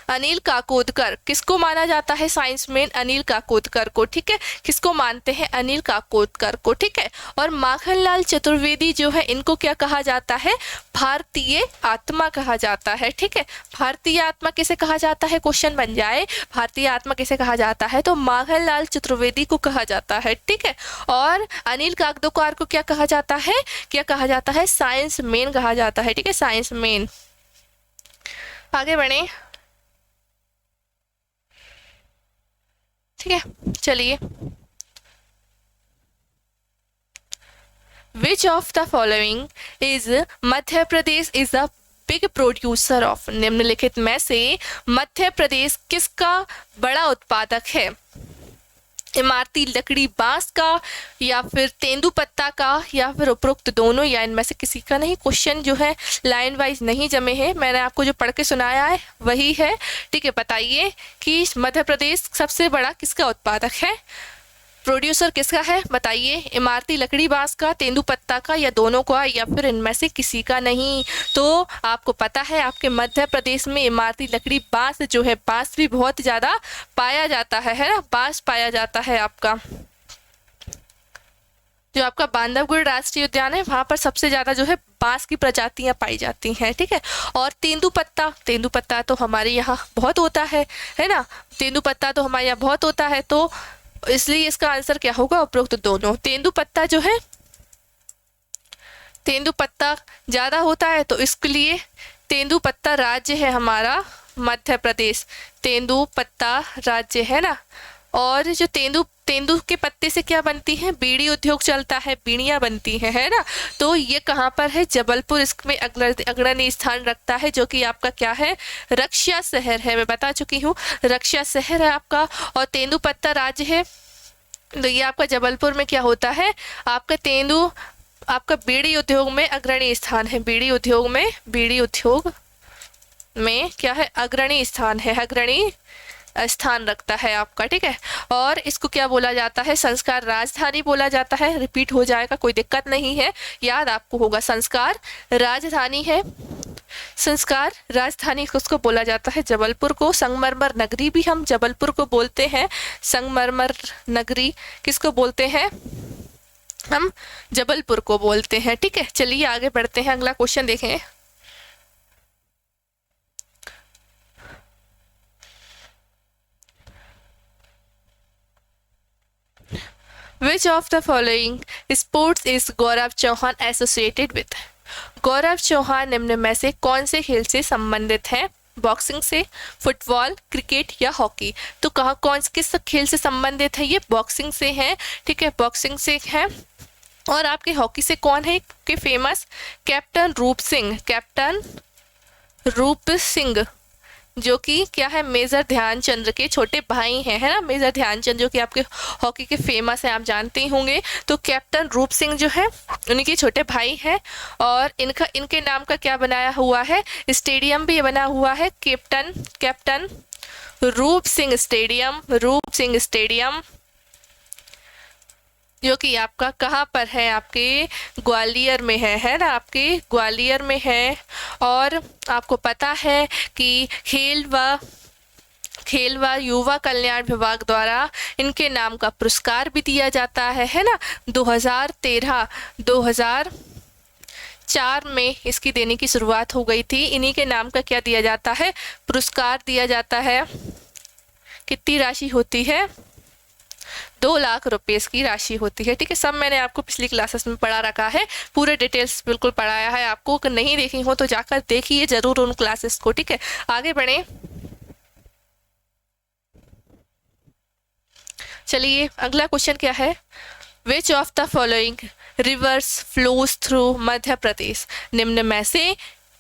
अनिल काकोदकर। किसको माना जाता है साइंस मैन? अनिल काकोदकर को, ठीक है। किसको मानते हैं? अनिल काकोदकर को, ठीक है। और माखनलाल चतुर्वेदी जो है, इनको क्या कहा जाता है? भारतीय आत्मा कहा जाता है, ठीक है। भारतीय आत्मा किसे कहा जाता है? क्वेश्चन बन जाए, भारतीय आत्मा किसे कहा जाता है? तो माखनलाल चतुर्वेदी को कहा जाता है, ठीक है। और अनिल काकोदकर को क्या कहा जाता है? क्या कहा जाता है? साइंस मैन कहा जाता है, ठीक है, साइंस मैन। आगे बढ़े, ठीक है। चलिए, विच of the following is Madhya Pradesh is the big producer of? निम्नलिखित में से मध्य प्रदेश किसका बड़ा उत्पादक है? इमारती लकड़ी बांस का या फिर तेंदुपत्ता का या फिर उपरोक्त दोनों या इनमें से किसी का? नहीं, क्वेश्चन जो है लाइन वाइज नहीं जमे हैं। मैंने आपको जो पढ़ के सुनाया है वही है, ठीक है। बताइए कि मध्य प्रदेश सबसे बड़ा किसका उत्पादक है? प्रोड्यूसर किसका है? बताइए, इमारती लकड़ी बांस का, तेंदुपत्ता का या दोनों का या फिर इनमें से किसी का? नहीं। तो आपको पता है आपके मध्य प्रदेश में इमारती लकड़ी बांस जो है, बांस भी बहुत ज़्यादा पाया जाता है ना। बांस पाया जाता है आपका, जो आपका बांधवगढ़ राष्ट्रीय उद्यान है वहाँ पर सबसे ज़्यादा जो है बांस की प्रजातियाँ पाई जाती हैं, ठीक है। और तेंदुपत्ता तो हमारे यहाँ बहुत होता है ना। तेंदुपत्ता तो हमारे यहाँ बहुत होता है, तो इसलिए इसका आंसर क्या होगा? उपरोक्त दोनों। तेंदुपत्ता जो है, तेंदुपत्ता ज़्यादा होता है, तो इसके लिए तेंदुपत्ता राज्य है हमारा मध्य प्रदेश। तेंदुपत्ता राज्य है ना। और जो तेंदू के पत्ते से क्या बनती है? बीड़ी उद्योग चलता है, बीड़ियाँ बनती हैं, है ना। तो ये कहाँ पर है? जबलपुर इसमें अग्रणी स्थान रखता है, जो कि आपका क्या है? रक्षा शहर है। मैं बता चुकी हूँ, रक्षा शहर है आपका। और तेंदुपत्ता राज्य है, तो ये आपका जबलपुर में क्या होता है? आपका बीड़ी उद्योग में अग्रणी स्थान है। बीड़ी उद्योग में क्या है? अग्रणी स्थान है, अग्रणी स्थान रखता है आपका, ठीक है। और इसको क्या बोला जाता है? संस्कार राजधानी बोला जाता है। रिपीट हो जाएगा, कोई दिक्कत नहीं है, याद आपको होगा। संस्कार राजधानी है संस्कार राजधानी उसको बोला जाता है जबलपुर को। संगमरमर नगरी भी हम जबलपुर को बोलते हैं। संगमरमर नगरी किसको बोलते हैं? हम जबलपुर को बोलते हैं। ठीक है, चलिए आगे बढ़ते हैं, अगला क्वेश्चन देखें। Which of the following sports is Gaurav Chauhan associated with? Gaurav Chauhan निम्न में से कौन से खेल से संबंधित है? बॉक्सिंग से, फुटबॉल, क्रिकेट या हॉकी? तो कहाँ कौन किस खेल से संबंधित है? ये बॉक्सिंग से है। ठीक है, बॉक्सिंग से है। और आपके हॉकी से कौन है के फेमस? कैप्टन रूप सिंह। कैप्टन रूप सिंह जो कि क्या है? मेजर ध्यानचंद के छोटे भाई हैं, है ना। मेजर ध्यानचंद जो कि आपके हॉकी के फेमस हैं, आप जानते ही होंगे। तो कैप्टन रूप सिंह जो है उनके छोटे भाई हैं। और इनके नाम का क्या बनाया हुआ है? स्टेडियम भी बना हुआ है, कैप्टन रूप सिंह स्टेडियम। रूप सिंह स्टेडियम जो कि आपका कहाँ पर है? आपके ग्वालियर में है ना, आपके ग्वालियर में है। और आपको पता है कि खेल व युवा कल्याण विभाग द्वारा इनके नाम का पुरस्कार भी दिया जाता है ना। 2004 में इसकी देने की शुरुआत हो गई थी। इन्हीं के नाम का क्या दिया जाता है? पुरस्कार दिया जाता है। कितनी राशि होती है? 2 लाख रुपए की राशि होती है। ठीक है, सब मैंने आपको पिछली क्लासेस में पढ़ा रखा है, पूरे डिटेल्स बिल्कुल पढ़ाया है आपको। अगर नहीं देखी हो तो जाकर देखिए जरूर उन क्लासेस को। ठीक है, आगे बढ़े। चलिए अगला क्वेश्चन क्या है? Which of the following rivers flows through Madhya Pradesh? निम्न में से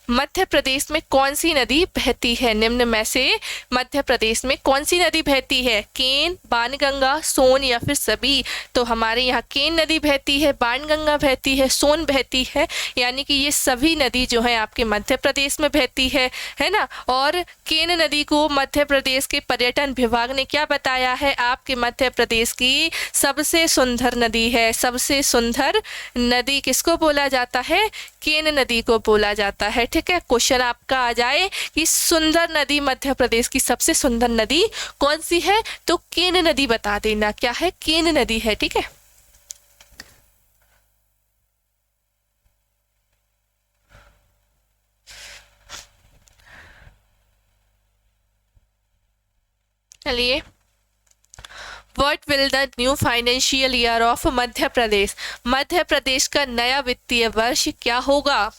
मध्य प्रदेश में कौन सी नदी बहती है? निम्न में से मध्य प्रदेश में कौन सी नदी बहती है? केन, बाणगंगा, सोन या फिर सभी? तो हमारे यहाँ केन नदी बहती है, बाणगंगा बहती है, सोन बहती है। यानी कि ये सभी नदी जो है आपके मध्य प्रदेश में बहती है ना। और केन नदी को मध्य प्रदेश के पर्यटन विभाग ने क्या बताया है? आपके मध्य प्रदेश की सबसे सुंदर नदी है। सबसे सुंदर नदी किसको बोला जाता है? केन नदी को बोला जाता है। ठीक है, क्वेश्चन आपका आ जाए कि सुंदर नदी, मध्य प्रदेश की सबसे सुंदर नदी कौन सी है? तो केन नदी बता देना। क्या है? केन नदी है। ठीक है, चलिए। What will the new financial year of मध्य प्रदेश? मध्य प्रदेश का नया वित्तीय वर्ष क्या होगा?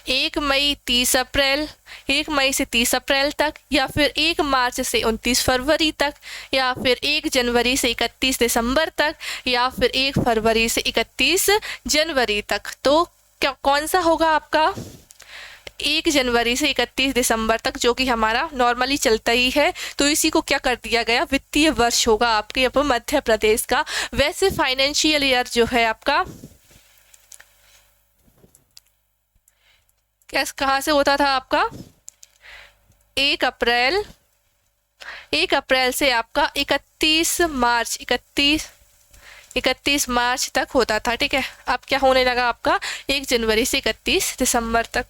1 मई 30 अप्रैल, 1 मई से 30 अप्रैल तक, या फिर 1 मार्च से 29 फरवरी तक, या फिर 1 जनवरी से 31 दिसंबर तक, या फिर 1 फरवरी से 31 जनवरी तक? तो क्या कौन सा होगा आपका? 1 जनवरी से 31 दिसंबर तक, जो कि हमारा नॉर्मली चलता ही है। तो इसी को क्या कर दिया गया? वित्तीय वर्ष होगा आपके अब मध्य प्रदेश का। वैसे फाइनेंशियल ईयर जो है आपका कहाँ से होता था आपका? 1 अप्रैल से आपका 31 मार्च तक होता था। ठीक है, अब क्या होने लगा आपका? 1 जनवरी से 31 दिसंबर तक।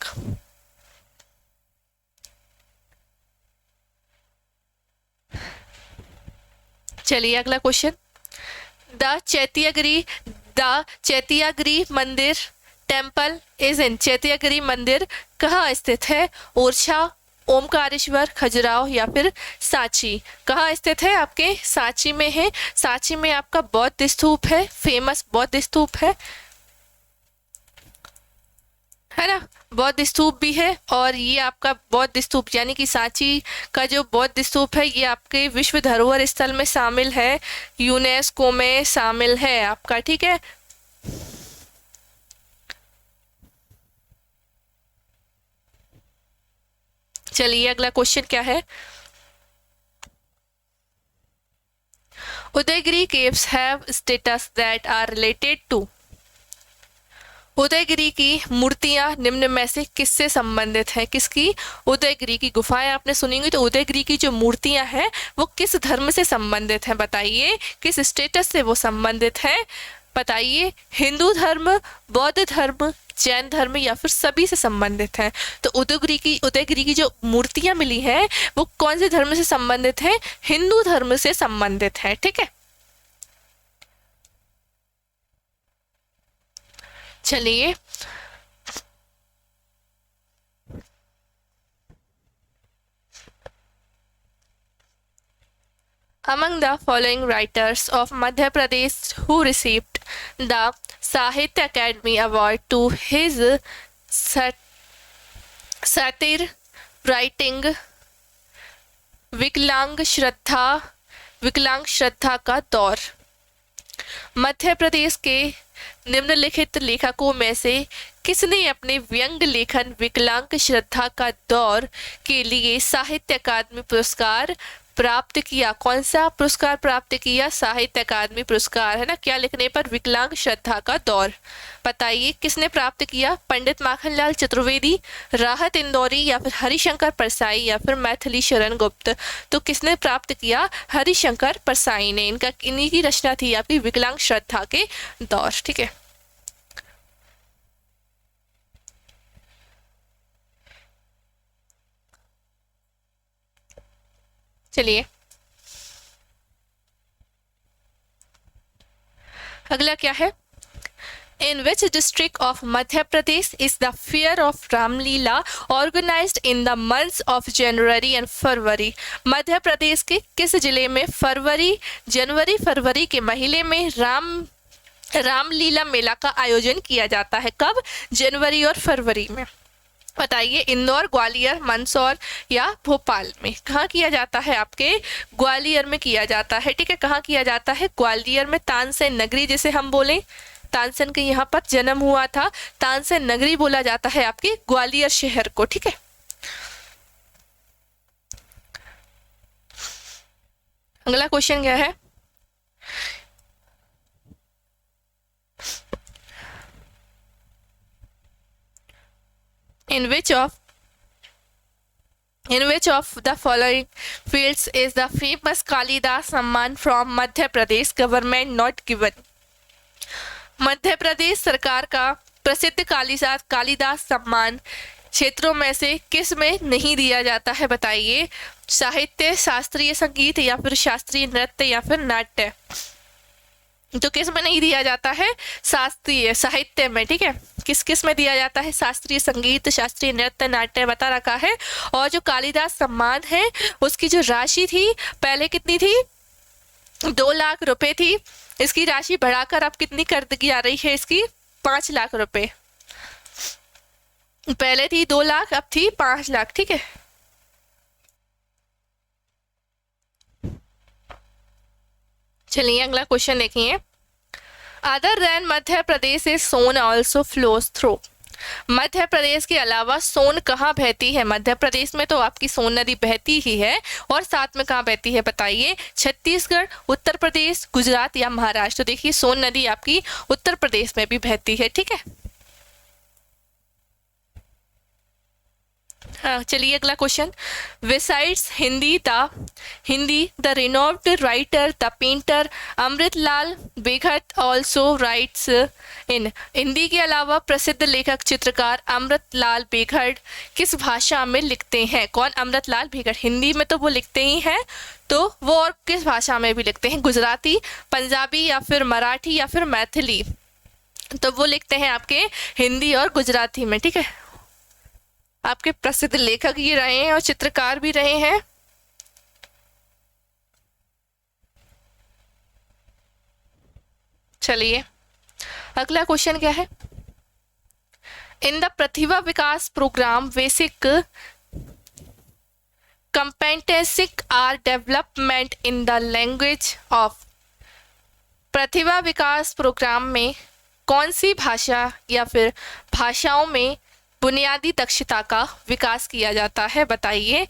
चलिए अगला क्वेश्चन। द चैत्यागिरी मंदिर टेम्पल इज इन। चैत्यागिरी मंदिर कहाँ स्थित है? ओरछा, ओमकारेश्वर, खजुराहो या फिर सांची? कहाँ स्थित है? आपके सांची में है। सांची में आपका बौद्ध स्तूप है, फेमस बौद्ध स्तूप है ना। बौद्ध स्तूप भी है। और ये आपका बौद्ध स्तूप यानी कि सांची का जो बौद्ध स्तूप है ये आपके विश्व धरोहर स्थल में शामिल है, यूनेस्को में शामिल है आपका। ठीक है, चलिए अगला क्वेश्चन क्या है? Udayagiri caves have statues that are related to. Udayagiri की मूर्तियां निम्न में से किससे संबंधित है? किसकी? उदयगिरी की गुफाएं आपने सुनी होंगी। तो उदयगिरी की जो मूर्तियां हैं वो किस धर्म से संबंधित हैं? बताइए किस स्टेटस से वो संबंधित है? बताइए, हिंदू धर्म, बौद्ध धर्म, जैन धर्म या फिर सभी से संबंधित है। तो उदयगिरी की जो मूर्तियां मिली हैं वो कौन से धर्म से संबंधित है? हिंदू धर्म से संबंधित है। ठीक है, चलिए among the following writers of Madhya Pradesh who received the Sahitya Academy Award to his satire writing विकलांग श्रद्धा का दौर। मध्य प्रदेश के निम्नलिखित लेखकों में से किसने अपने व्यंग लेखन विकलांग श्रद्धा का दौर के लिए साहित्य अकादमी पुरस्कार प्राप्त किया? कौन सा पुरस्कार प्राप्त किया? साहित्य अकादमी पुरस्कार, है ना। क्या लिखने पर? विकलांग श्रद्धा का दौर। बताइए किसने प्राप्त किया? पंडित माखनलाल चतुर्वेदी, राहत इंदौरी या फिर हरिशंकर परसाई या फिर मैथिली शरण गुप्त। तो किसने प्राप्त किया? हरिशंकर परसाई ने। इन्हीं की रचना थी आपकी विकलांग श्रद्धा के दौर। ठीक है, चलिए अगला क्या है? In which district of Madhya Pradesh is the fair of Ramlila organized in the months of January and February? मध्य प्रदेश के किस जिले में जनवरी फरवरी के महीने में रामलीला मेला का आयोजन किया जाता है? कब? जनवरी और फरवरी में। बताइए, इंदौर, ग्वालियर, मंदसौर या भोपाल में? कहाँ किया जाता है? आपके ग्वालियर में किया जाता है। ठीक है, कहाँ किया जाता है? ग्वालियर में। तानसेन नगरी जिसे हम बोले, तानसेन के यहाँ पर जन्म हुआ था, तानसेन नगरी बोला जाता है आपके ग्वालियर शहर को। ठीक है, अगला क्वेश्चन क्या है? In which of the following fields is the famous Kalidas Samman from Madhya Pradesh government not given? Madhya Pradesh सरकार का प्रसिद्ध कालिदास सम्मान क्षेत्रों में से किस में नहीं दिया जाता है? बताइए, साहित्य, शास्त्रीय संगीत या फिर शास्त्रीय नृत्य या फिर नाट्य। तो किस में नहीं दिया जाता है? शास्त्रीय साहित्य में। ठीक है, किस किस में दिया जाता है? शास्त्रीय संगीत, शास्त्रीय नृत्य, नाट्य बता रखा है। और जो कालिदास सम्मान है उसकी जो राशि थी पहले कितनी थी? 2 लाख रुपए थी। इसकी राशि बढ़ाकर अब कितनी कर दी जा रही है? इसकी 5 लाख रुपए। पहले थी 2 लाख, अब थी 5 लाख। ठीक है, चलिए अगला क्वेश्चन देखिए। Other than Madhya Pradesh is Son also flows through. Madhya Pradesh के अलावा सोन कहाँ बहती है? मध्य प्रदेश में तो आपकी सोन नदी बहती ही है, और साथ में कहाँ बहती है? बताइए, छत्तीसगढ़, उत्तर प्रदेश, गुजरात या महाराष्ट्र। तो देखिए सोन नदी आपकी उत्तर प्रदेश में भी बहती है। ठीक है, हाँ, चलिए अगला question. Besides Hindi the renowned writer the painter Amritlal Vegad also writes in. Hindi के अलावा प्रसिद्ध लेखक चित्रकार अमृतलाल बेघट किस भाषा में लिखते हैं? कौन? अमृतलाल बेघट। हिंदी में तो वो लिखते ही हैं, तो वो और किस भाषा में भी लिखते हैं? गुजराती, पंजाबी या फिर मराठी या फिर मैथिली। तो वो लिखते हैं आपके हिंदी और गुजराती में। ठीक है, आपके प्रसिद्ध लेखक ये रहे हैं और चित्रकार भी रहे हैं। चलिए अगला क्वेश्चन क्या है? In the Pratibha Vikas program basic competencies are development in the language of. Pratibha Vikas program में कौन सी भाषा या फिर भाषाओं में बुनियादी दक्षता का विकास किया जाता है? बताइए,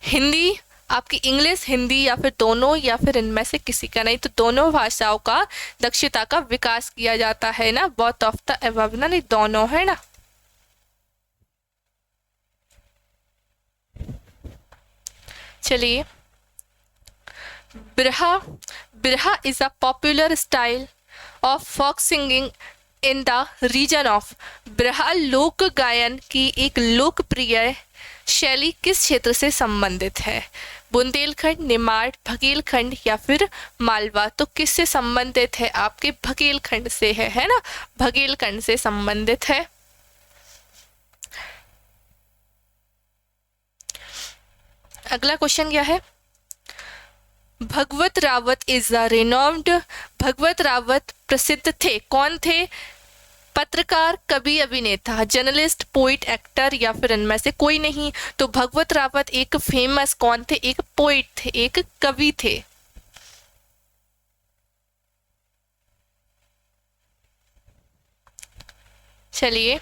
हिंदी, आपकी इंग्लिश, हिंदी या फिर दोनों, या फिर इनमें से किसी का नहीं? तो दोनों भाषाओं का दक्षता का विकास किया जाता है ना। बोथ ऑफ द अबव ना, नहीं दोनों, है ना। चलिए, Birha is a popular style of folk singing in the region of. ब्रह्ल लोक गायन की एक लोकप्रिय शैली किस क्षेत्र से संबंधित है? बुंदेलखंड, निमाड़, भगेलखंड या फिर मालवा? तो किससे संबंधित है? आपके भगेलखंड से है ना, भगेलखंड से संबंधित है। अगला क्वेश्चन क्या है? भगवत रावत इज अ रिनोम्ड। भगवत रावत प्रसिद्ध थे, कौन थे? पत्रकार, कवि, अभिनेता, जर्नलिस्ट, पोइट, एक्टर या फिर इनमें से कोई नहीं? तो भगवत रावत एक फेमस कौन थे? एक पोइट थे, एक कवि थे। चलिए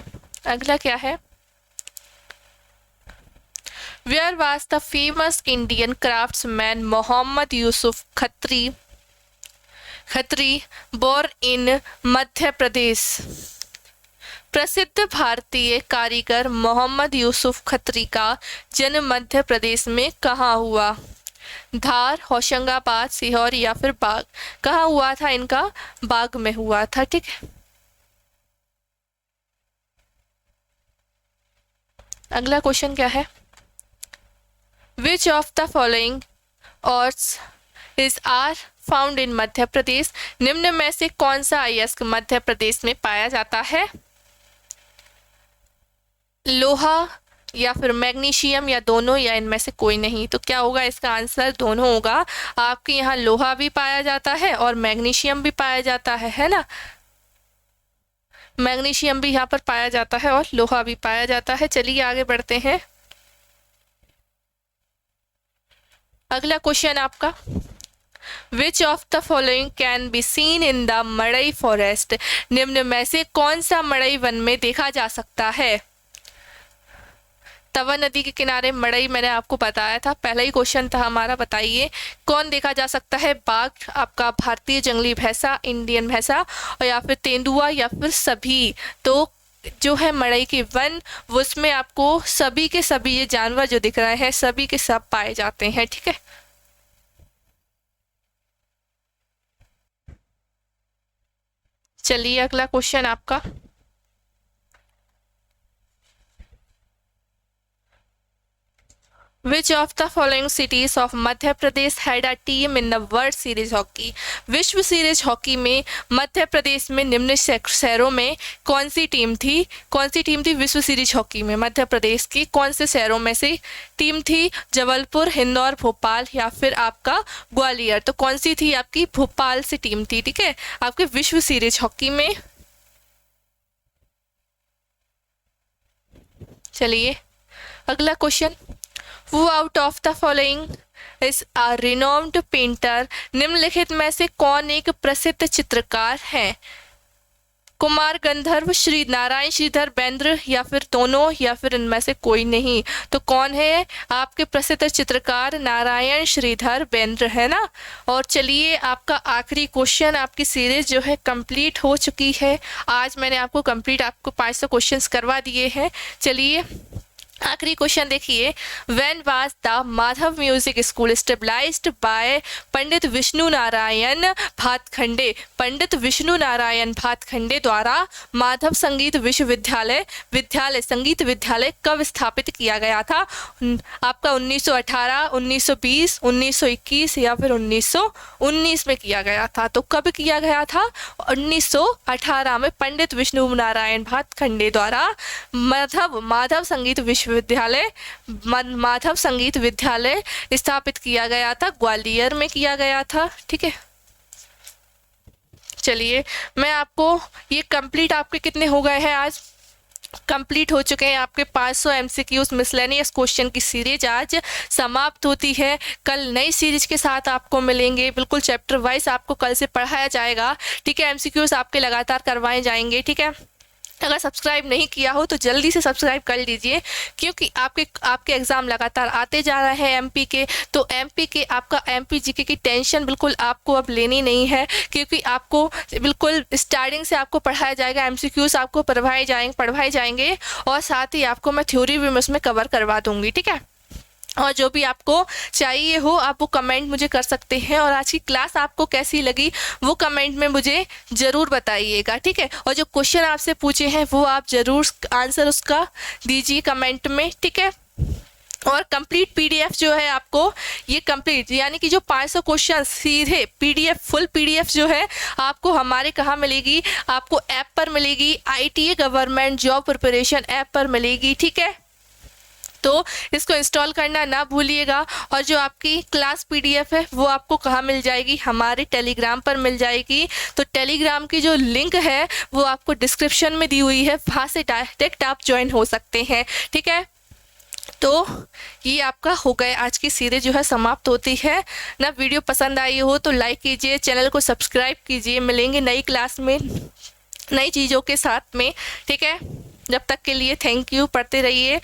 अगला क्या है? Where was the famous Indian craftsman Mohammad Yusuf Khatri born in Madhya Pradesh? प्रसिद्ध भारतीय कारीगर मोहम्मद यूसुफ खत्री का जन्म मध्य प्रदेश में कहाँ हुआ? धार, होशंगाबाद, सीहोर या फिर बाग? कहाँ हुआ था इनका? बाग में हुआ था, ठीक है। अगला क्वेश्चन क्या है? Which of the following ores is are found in Madhya Pradesh? निम्न में से कौन सा अयस्क मध्य प्रदेश में पाया जाता है? लोहा या फिर मैग्नीशियम या दोनों या इनमें से कोई नहीं? तो क्या होगा इसका आंसर? दोनों होगा। आपके यहाँ लोहा भी पाया जाता है और मैग्नीशियम भी पाया जाता है ना। मैग्नीशियम भी यहाँ पर पाया जाता है और लोहा भी पाया जाता है। चलिए आगे बढ़ते हैं। अगला क्वेश्चन आपका, विच of the following can be seen in the Madai forest? निम्न में से कौन सा मड़ई वन में देखा जा सकता है? तवा नदी के किनारे मड़ई, मैंने आपको बताया था, पहला ही क्वेश्चन था हमारा। बताइए कौन देखा जा सकता है? बाघ, आपका भारतीय जंगली भैंसा, इंडियन भैंसा, और या फिर तेंदुआ या फिर सभी? तो जो है मड़ई के वन, उसमें आपको सभी के सभी ये जानवर जो दिख रहे हैं सभी के सब पाए जाते हैं, ठीक है। चलिए अगला क्वेश्चन आपका, Which of the following cities of Madhya Pradesh had a team in the World Series Hockey? विश्व सीरीज हॉकी में मध्य प्रदेश में निम्न शहरों में कौन सी टीम थी? कौन सी टीम थी विश्व सीरीज हॉकी में? मध्य प्रदेश की कौन से शहरों में से टीम थी? जबलपुर, इंदौर, भोपाल या फिर आपका ग्वालियर? तो कौन सी थी? आपकी भोपाल से टीम थी, ठीक है, आपके विश्व सीरीज हॉकी में। चलिए अगला question, Who out of the following is a renowned painter? निम्नलिखित में से कौन एक प्रसिद्ध चित्रकार है? कुमार गंधर्व, श्री नारायण श्रीधर बेंद्र या फिर दोनों या फिर इनमें से कोई नहीं? तो कौन है आपके प्रसिद्ध चित्रकार? नारायण श्रीधर बेंद्र, है ना। और चलिए आपका आखिरी क्वेश्चन, आपकी सीरीज जो है कंप्लीट हो चुकी है। आज मैंने आपको कंप्लीट आपको 500 क्वेश्चंस करवा दिए हैं। चलिए आखिरी क्वेश्चन देखिए, when was the Madhav music school established by Pandit Vishnu Narayan Bhatkhande? Pandit Vishnu Narayan Bhatkhande द्वारा माधव संगीत विश्वविद्यालय संगीत विद्यालय कब स्थापित किया गया था? आपका 1918, 1920, 1921 या फिर 1919 में किया गया था? तो कब किया गया था? 1918 में पंडित विष्णु नारायण भातखंडे द्वारा माधव संगीत माधव संगीत विद्यालय स्थापित किया गया था, ग्वालियर में किया गया था, ठीक है। चलिए मैं आपको ये कंप्लीट, आपके कितने हो गए हैं आज? कंप्लीट हो चुके हैं आपके 500 MCQs मिसलेनियस क्वेश्चन की सीरीज आज समाप्त होती है। कल नई सीरीज के साथ आपको मिलेंगे, बिल्कुल चैप्टर वाइज आपको कल से पढ़ाया जाएगा, ठीक है। MCQs आपके लगातार करवाए जाएंगे, ठीक है। अगर सब्सक्राइब नहीं किया हो तो जल्दी से सब्सक्राइब कर लीजिए, क्योंकि आपके एग्ज़ाम लगातार आते जा रहे हैं MP के। तो MP के आपका MP GK की टेंशन बिल्कुल आपको अब लेनी नहीं है, क्योंकि आपको बिल्कुल स्टार्टिंग से आपको पढ़ाया जाएगा। MCQs आपको पढ़वाए जाएंगे और साथ ही आपको मैं थ्योरी भी उसमें कवर करवा दूंगी, ठीक है। और जो भी आपको चाहिए हो आप वो कमेंट मुझे कर सकते हैं। और आज की क्लास आपको कैसी लगी वो कमेंट में मुझे ज़रूर बताइएगा, ठीक है। और जो क्वेश्चन आपसे पूछे हैं वो आप ज़रूर आंसर उसका दीजिए कमेंट में, ठीक है। और कंप्लीट पीडीएफ जो है आपको ये कंप्लीट यानी कि जो 500 क्वेश्चन सीधे पीडीएफ फुल पीडीएफ जो है आपको हमारे कहाँ मिलेगी, आपको ऐप पर मिलेगी, ITA government job preparation app पर मिलेगी, ठीक है। तो इसको इंस्टॉल करना ना भूलिएगा। और जो आपकी क्लास पीडीएफ है वो आपको कहाँ मिल जाएगी, हमारे टेलीग्राम पर मिल जाएगी। तो टेलीग्राम की जो लिंक है वो आपको डिस्क्रिप्शन में दी हुई है, वहाँ से डायरेक्ट आप ज्वाइन हो सकते हैं, ठीक है। तो ये आपका हो गए आज की सीरीज जो है समाप्त होती है ना। वीडियो पसंद आई हो तो लाइक कीजिए, चैनल को सब्सक्राइब कीजिए। मिलेंगे नई क्लास में नई चीज़ों के साथ में, ठीक है। जब तक के लिए थैंक यू, पढ़ते रहिए।